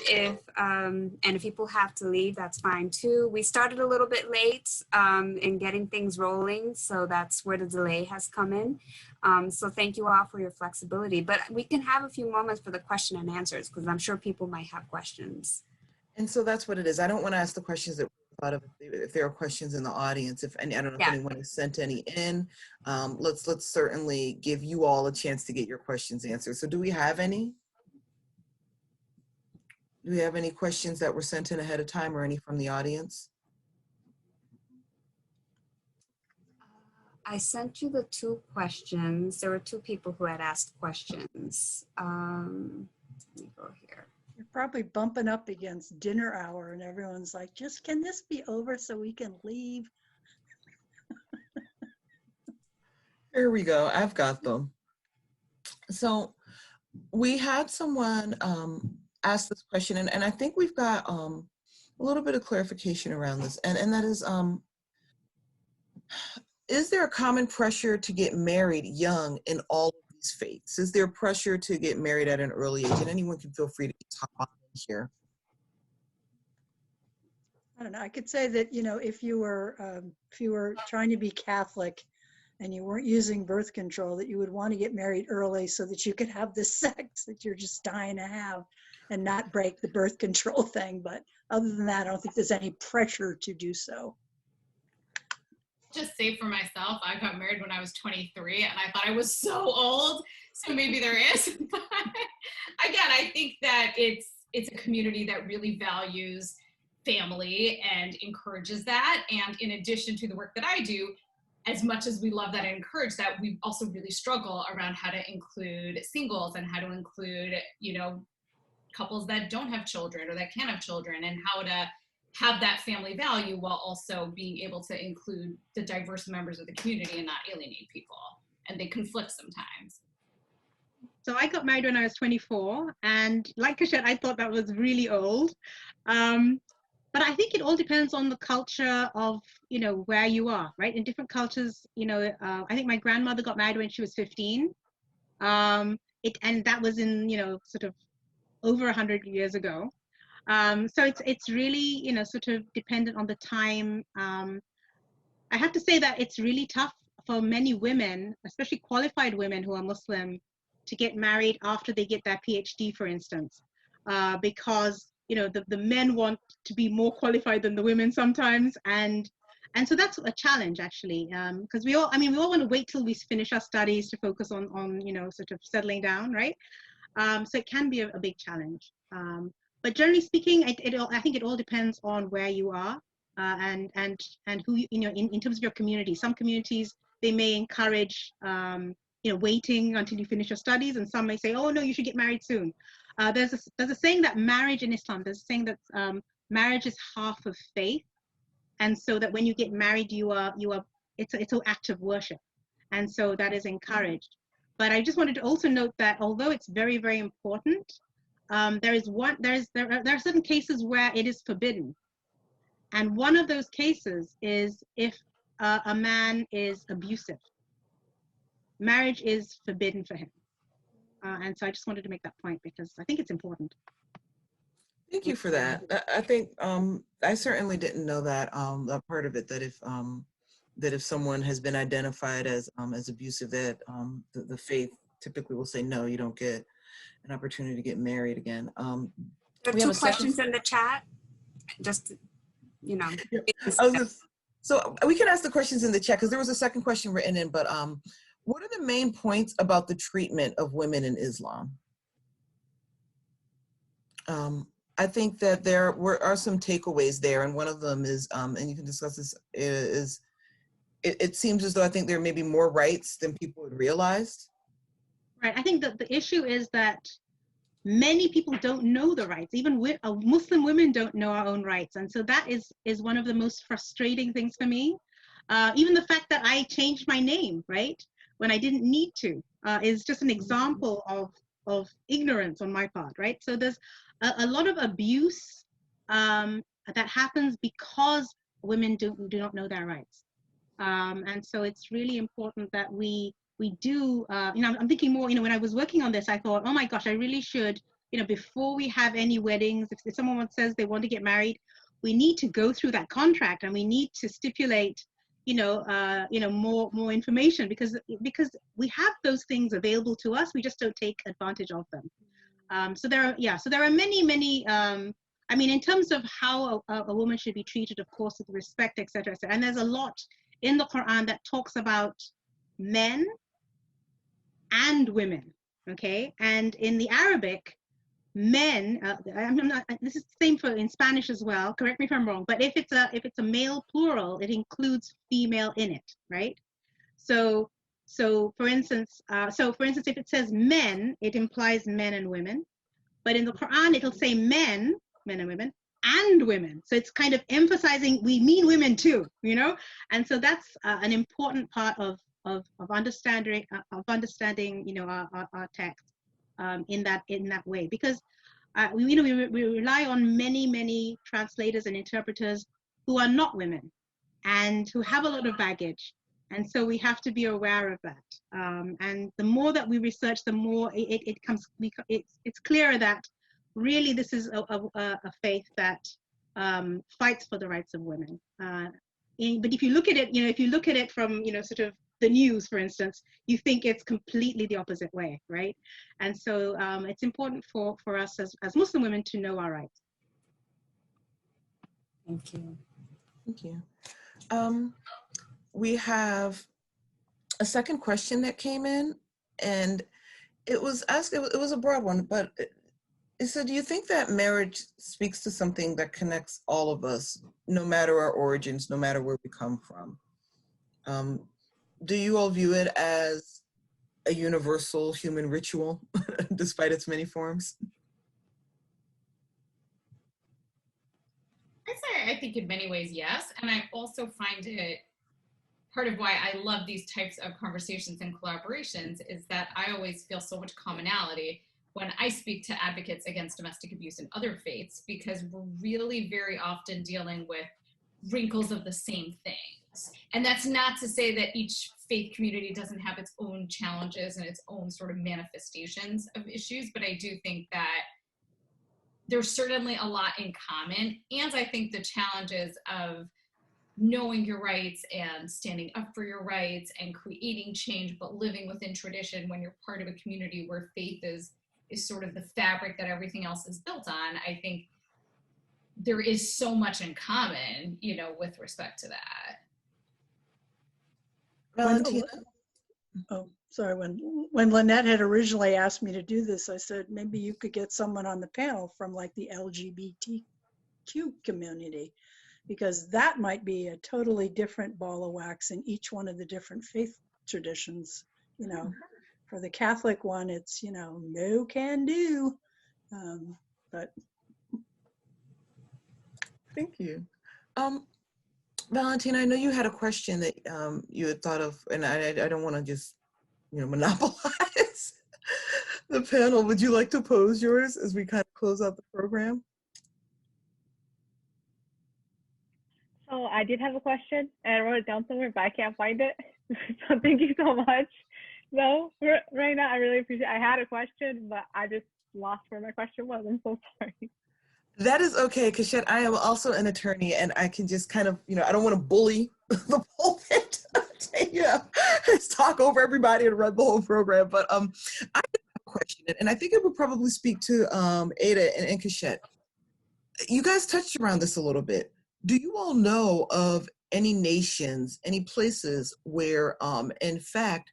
S1: And if people have to leave, that's fine too. We started a little bit late in getting things rolling, so that's where the delay has come in. So thank you all for your flexibility. But we can have a few moments for the question and answers, because I'm sure people might have questions.
S3: And so that's what it is. I don't want to ask the questions that we thought of if there are questions in the audience. I don't know if anyone has sent any in. Let's certainly give you all a chance to get your questions answered. So do we have any? Do we have any questions that were sent in ahead of time, or any from the audience?
S1: I sent you the 2 questions. There were 2 people who had asked questions. Let me go here.
S4: You're probably bumping up against dinner hour and everyone's like, just can this be over so we can leave?
S3: Here we go. I've got them. So we had someone ask this question, and I think we've got a little bit of clarification around this, and that is there a common pressure to get married young in all of these faiths? Is there pressure to get married at an early age? And anyone can feel free to talk on here.
S4: I don't know. I could say that, you know, if you were trying to be Catholic and you weren't using birth control, that you would want to get married early so that you could have the sex that you're just dying to have and not break the birth control thing. But other than that, I don't think there's any pressure to do so.
S6: Just say for myself, I got married when I was 23 and I thought I was so old. So maybe there is. But again, I think that it's a community that really values family and encourages that. And in addition to the work that I do, as much as we love that and encourage that, we also really struggle around how to include singles and how to include, you know, couples that don't have children or that can't have children, and how to have that family value while also being able to include the diverse members of the community and not alienate people. And they conflict sometimes.
S5: So I got married when I was 24, and like Keshet, I thought that was really old. But I think it all depends on the culture of, you know, where you are, right? In different cultures, you know, I think my grandmother got married when she was 15. And that was in, you know, sort of over 100 years ago. So it's really, you know, sort of dependent on the time. I have to say that it's really tough for many women, especially qualified women who are Muslim, to get married after they get their PhD, for instance, because, you know, the men want to be more qualified than the women sometimes, and so that's a challenge, actually, because we all want to wait till we finish our studies to focus on you know, sort of settling down, right? So it can be a big challenge. But generally speaking, I think it all depends on where you are and who, you know, in terms of your community. Some communities, they may encourage, you know, waiting until you finish your studies, and some may say, oh no, you should get married soon. There's a saying that marriage in Islam, there's a saying that marriage is half of faith, and so that when you get married, it's an act of worship, and so that is encouraged. But I just wanted to also note that although it's very, very important, there are certain cases where it is forbidden, and one of those cases is if a man is abusive. Marriage is forbidden for him, and so I just wanted to make that point because I think it's important.
S3: Thank you for that. I think I certainly didn't know that that part of it, that if someone has been identified as abusive, that the faith typically will say no, you don't get an opportunity to get married again.
S1: There are 2 questions in the chat. Just, you know.
S3: So we can ask the questions in the chat because there was a second question written in, but what are the main points about the treatment of women in Islam? I think that there are some takeaways there, and one of them is, and you can discuss this, is it seems as though I think there may be more rights than people had realized.
S5: Right. I think that the issue is that many people don't know the rights. Even Muslim women don't know our own rights. And so that is one of the most frustrating things for me. Even the fact that I changed my name, right, when I didn't need to, is just an example of ignorance on my part, right? So there's a lot of abuse that happens because women do not know their rights. And so it's really important that we do, I'm thinking more, when I was working on this, I thought, oh my gosh, I really should, before we have any weddings, if someone says they want to get married, we need to go through that contract and we need to stipulate, more information because we have those things available to us, we just don't take advantage of them. So there are many, in terms of how a woman should be treated, of course, with respect, et cetera, and there's a lot in the Quran that talks about men and women, okay? And in the Arabic, men, this is the same in Spanish as well, correct me if I'm wrong, but if it's a male plural, it includes female in it, right? So for instance, if it says men, it implies men and women, but in the Quran, it'll say men and women, and women. So it's kind of emphasizing we mean women too, and so that's an important part of understanding our text in that way, because we rely on many translators and interpreters who are not women and who have a lot of baggage, and so we have to be aware of that. And the more that we research, the more it's clearer that really this is a faith that fights for the rights of women. But if you look at it, from sort of the news, for instance, you think it's completely the opposite way, right? And so it's important for us as Muslim women to know our rights.
S1: Thank you.
S3: Thank you. We have a second question that came in, and it was asked, it was a broad one, but it said, do you think that marriage speaks to something that connects all of us, no matter our origins, no matter where we come from? Do you all view it as a universal human ritual, despite its many forms?
S6: I think in many ways, yes. And I also find it part of why I love these types of conversations and collaborations is that I always feel so much commonality when I speak to advocates against domestic abuse in other faiths, because we're really very often dealing with wrinkles of the same things. And that's not to say that each faith community doesn't have its own challenges and its own sort of manifestations of issues, but I do think that there's certainly a lot in common. And I think the challenges of knowing your rights and standing up for your rights and creating change, but living within tradition when you're part of a community where faith is sort of the fabric that everything else is built on, I think there is so much in common, with respect to that.
S3: Valentina?
S4: Oh, sorry. When Lynette had originally asked me to do this, I said, maybe you could get someone on the panel from like the LGBTQ community, because that might be a totally different ball of wax in each one of the different faith traditions. For the Catholic one, it's, no can do. But
S3: Thank you. Valentina, I know you had a question that you had thought of, and I don't want to just, monopolize the panel. Would you like to pose yours as we kind of close out the program?
S2: So I did have a question, and I wrote it down somewhere, but I can't find it. So thank you so much. No, right now I really appreciate it. I had a question, but I just lost where my question was. I'm so sorry.
S3: That is okay, Keshet. I am also an attorney, and I can just kind of, I don't want to bully the pulpit, just talk over everybody and run the whole program. But I have a question, and I think it would probably speak to Aida and Keshet. You guys touched around this a little bit. Do you all know of any nations, any places where, in fact,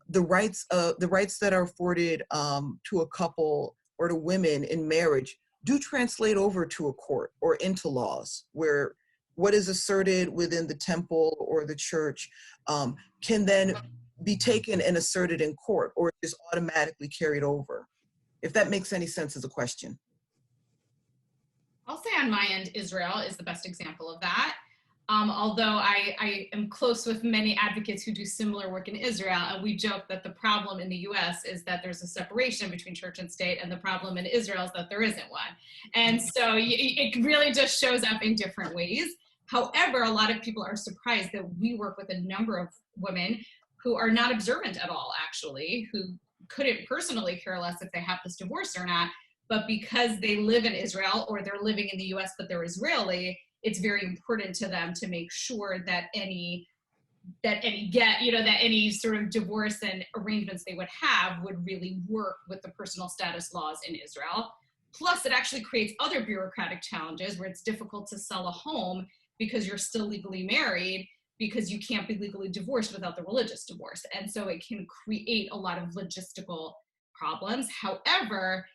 S3: the rights that are afforded to a couple or to women in marriage do translate over to a court or into laws, where what is asserted within the temple or the church can then be taken and asserted in court, or is automatically carried over? If that makes any sense as a question.
S6: I'll say on my end, Israel is the best example of that. Although I am close with many advocates who do similar work in Israel, and we joke that the problem in the US is that there's a separation between church and state, and the problem in Israel is that there isn't one. And so it really just shows up in different ways. However, a lot of people are surprised that we work with a number of women who are not observant at all, actually, who couldn't personally care less if they have this divorce or not, but because they live in Israel or they're living in the US but they're Israeli, it's very important to them to make sure that any sort of divorce and arrangements they would have would really work with the personal status laws in Israel. Plus, it actually creates other bureaucratic challenges where it's difficult to sell a home because you're still legally married, because you can't be legally divorced without the religious divorce. And so it can create a lot of logistical problems. However,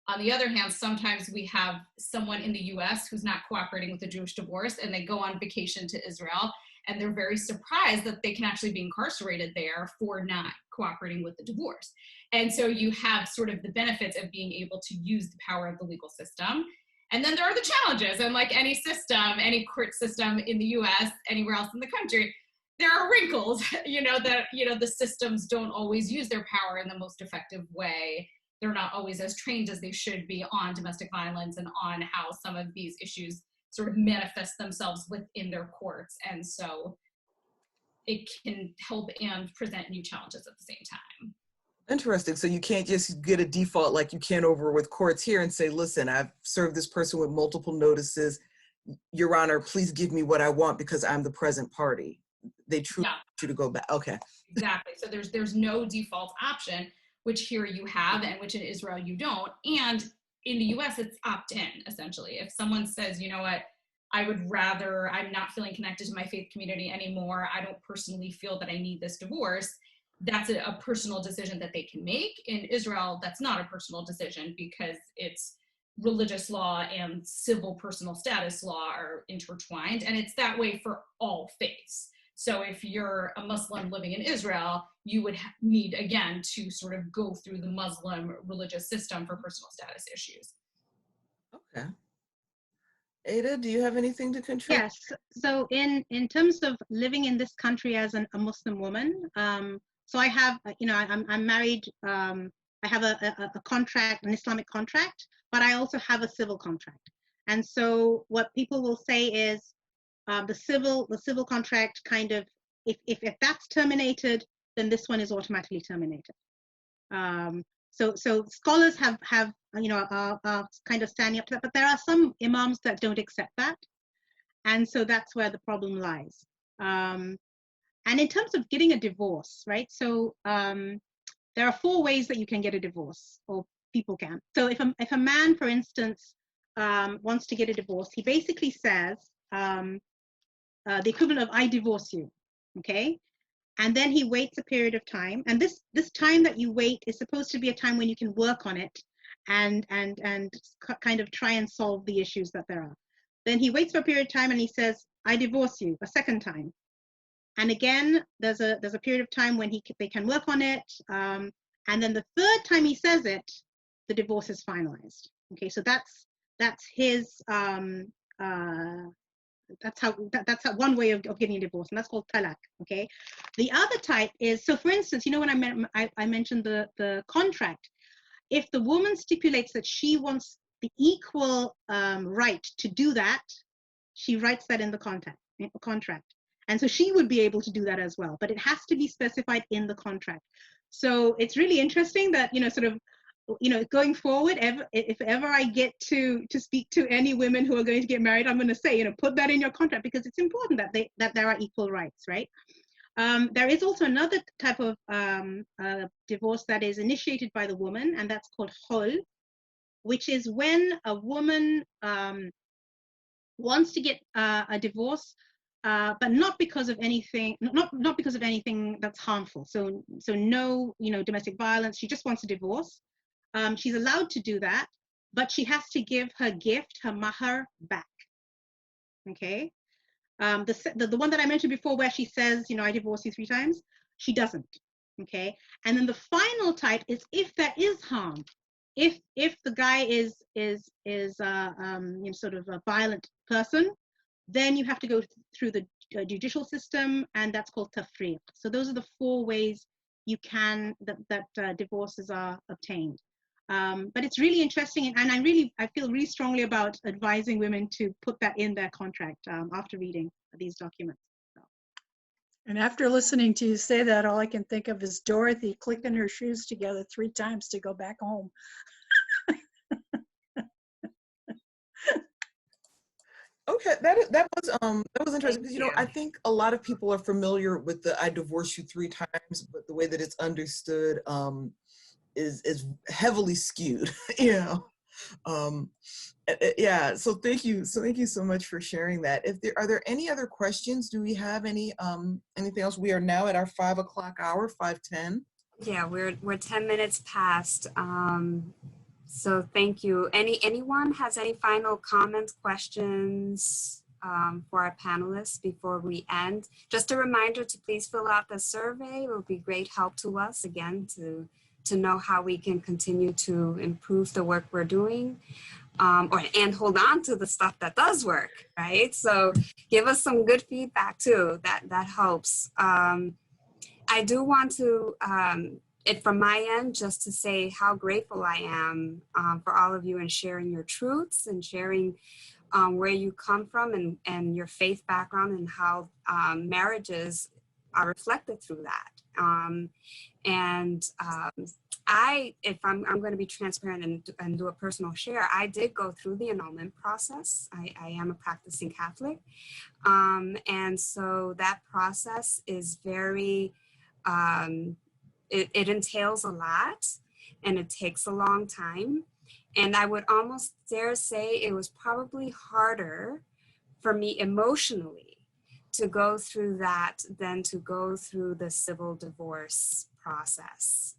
S6: on the other hand, sometimes we have someone in the US who's not cooperating with the Jewish divorce, and they go on vacation to Israel, and they're very surprised that they can actually be incarcerated there for not cooperating with the divorce. And so you have sort of the benefits of being able to use the power of the legal system. And then there are the challenges, and like any system, any court system in the US, anywhere else in the country, there are wrinkles, that the systems don't always use their power in the most effective way. They're not always as trained as they should be on domestic violence and on how some of these issues sort of manifest themselves within their courts. And so it can help and present new challenges at the same time.
S3: Interesting. So you can't just get a default like you can over with courts here and say, listen, I've served this person with multiple notices. Your Honor, please give me what I want because I'm the present party. They truly want you to go back. Okay.
S6: Exactly. So there's no default option, which here you have and which in Israel you don't. And in the US, it's opt-in, essentially. If someone says, you know what, I'm not feeling connected to my faith community anymore, I don't personally feel that I need this divorce, that's a personal decision that they can make. In Israel, that's not a personal decision because it's religious law and civil personal status law are intertwined, and it's that way for all faiths. So if you're a Muslim living in Israel, you would need, again, to sort of go through the Muslim religious system for personal status issues.
S3: Okay. Ada, do you have anything to contribute?
S5: Yes. So in terms of living in this country as a Muslim woman, so I have, I'm married. I have a contract, an Islamic contract, but I also have a civil contract. And so what people will say is, the civil contract kind of, if that's terminated, then this one is automatically terminated. So scholars have are kind of standing up to that, but there are some imams that don't accept that, and so that's where the problem lies. And in terms of getting a divorce, right? So there are 4 ways that you can get a divorce, or people can. So if a man, for instance, wants to get a divorce, he basically says the equivalent of "I divorce you," okay? And then he waits a period of time, and this time that you wait is supposed to be a time when you can work on it and kind of try and solve the issues that there are. Then he waits for a period of time and he says, "I divorce you," a second time. And again, there's a period of time when they can work on it, and then the third time he says it, the divorce is finalized. Okay, so that's his that's how one way of getting a divorce, and that's called talaq. Okay, the other type is, so for instance, when I mentioned the contract, if the woman stipulates that she wants the equal right to do that, she writes that in the contract, and so she would be able to do that as well, but it has to be specified in the contract. So it's really interesting that going forward, if ever I get to speak to any women who are going to get married, I'm going to say, put that in your contract, because it's important that there are equal rights, right? There is also another type of divorce that is initiated by the woman, and that's called khul, which is when a woman wants to get a divorce, but not because of anything, not because of anything that's harmful. So no, domestic violence. She just wants a divorce. She's allowed to do that, but she has to give her gift, her mahar, back. Okay, The one that I mentioned before, where she says, I divorced you 3 times, she doesn't. Okay. And then the final type is if there is harm, if the guy is sort of a violent person, then you have to go through the judicial system, and that's called tafriq. So those are the 4 ways you can that divorces are obtained. But it's really interesting, and I feel really strongly about advising women to put that in their contract after reading these documents. So.
S4: And after listening to you say that, all I can think of is Dorothy clicking her shoes together 3 times to go back home.
S3: Okay, that was interesting, because I think a lot of people are familiar with the "I divorced you 3 times," but the way that it's understood is heavily skewed. Yeah. So thank you so much for sharing that. Are there any other questions? Do we have anything else? We are now at our 5 o'clock hour, 5:10.
S1: Yeah, we're 10 minutes past. So thank you. Anyone has any final comments, questions for our panelists before we end? Just a reminder to please fill out the survey. It will be great help to us, again, to know how we can continue to improve the work we're doing, and hold on to the stuff that does work, right? So give us some good feedback too. That helps. I do want to, from my end, just to say how grateful I am for all of you and sharing your truths and sharing where you come from and your faith background and how marriages are reflected through that. If I'm going to be transparent and do a personal share, I did go through the annulment process. I am a practicing Catholic. And so that process is very, it entails a lot, and it takes a long time. And I would almost dare say it was probably harder for me emotionally to go through that than to go through the civil divorce process,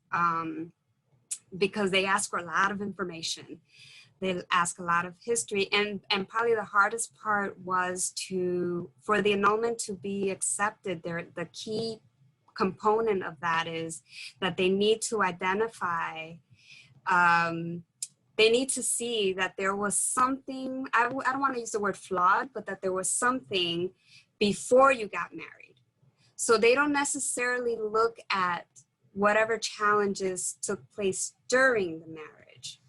S1: because they ask for a lot of information. They ask a lot of history, and probably the hardest part was for the annulment to be accepted. The key component of that is that they need to identify, they need to see that there was something, I don't want to use the word flawed, but that there was something before you got married. So they don't necessarily look at whatever challenges took place during the marriage,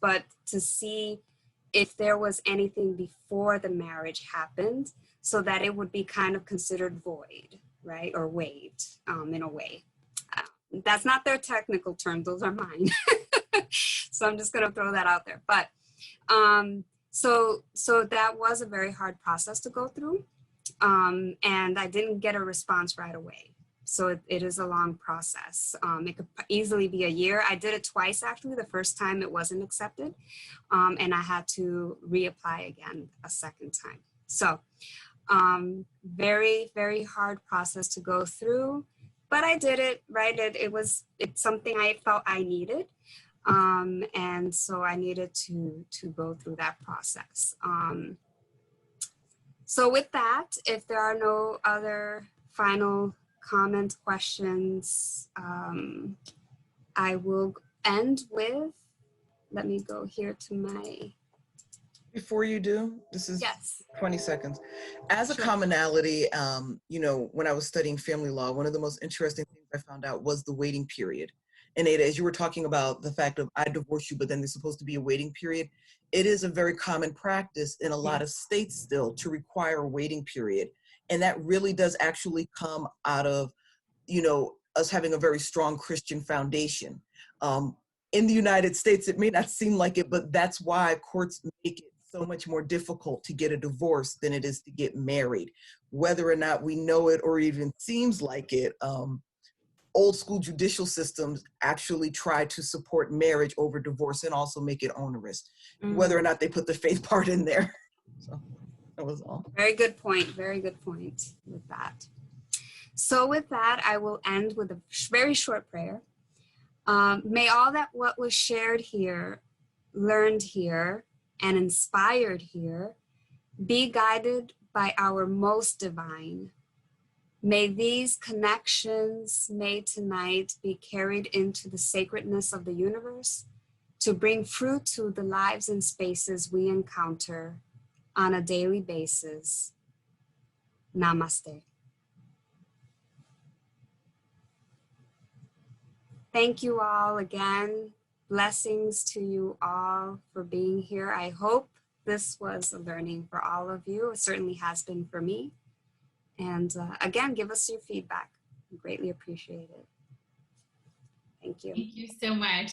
S1: but to see if there was anything before the marriage happened, so that it would be kind of considered void, right? Or waived in a way. That's not their technical term, those are mine. So I'm just gonna throw that out there. But so that was a very hard process to go through. And I didn't get a response right away. So it is a long process. It could easily be a year. I did it twice, actually. The first time it wasn't accepted, and I had to reapply again a second time. So very, very hard process to go through, but I did it, right? It's something I felt I needed. And so I needed to go through that process. So with that, if there are no other final comments, questions, I will end with, let me go here to my.
S3: Before you do, this is
S1: yes.
S3: 20 seconds. As a
S1: Sure.
S3: commonality, when I was studying family law, one of the most interesting things I found out was the waiting period. And Aida, as you were talking about the fact of I divorce you, but then there's supposed to be a waiting period, it is a very common practice in a lot of states still to require a waiting period. And that really does actually come out of, us having a very strong Christian foundation. In the United States, it may not seem like it, but that's why courts make it so much more difficult to get a divorce than it is to get married. Whether or not we know it or even seems like it, old school judicial systems actually try to support marriage over divorce and also make it onerous, whether or not they put the faith part in there. So that was all.
S1: Very good point with that. So with that, I will end with a very short prayer. May all that what was shared here, learned here, and inspired here be guided by our most divine. May these connections made tonight be carried into the sacredness of the universe to bring fruit to the lives and spaces we encounter on a daily basis. Namaste. Thank you all again. Blessings to you all for being here. I hope this was a learning for all of you. It certainly has been for me. And again, give us your feedback. We greatly appreciate it. Thank you.
S6: Thank you so much.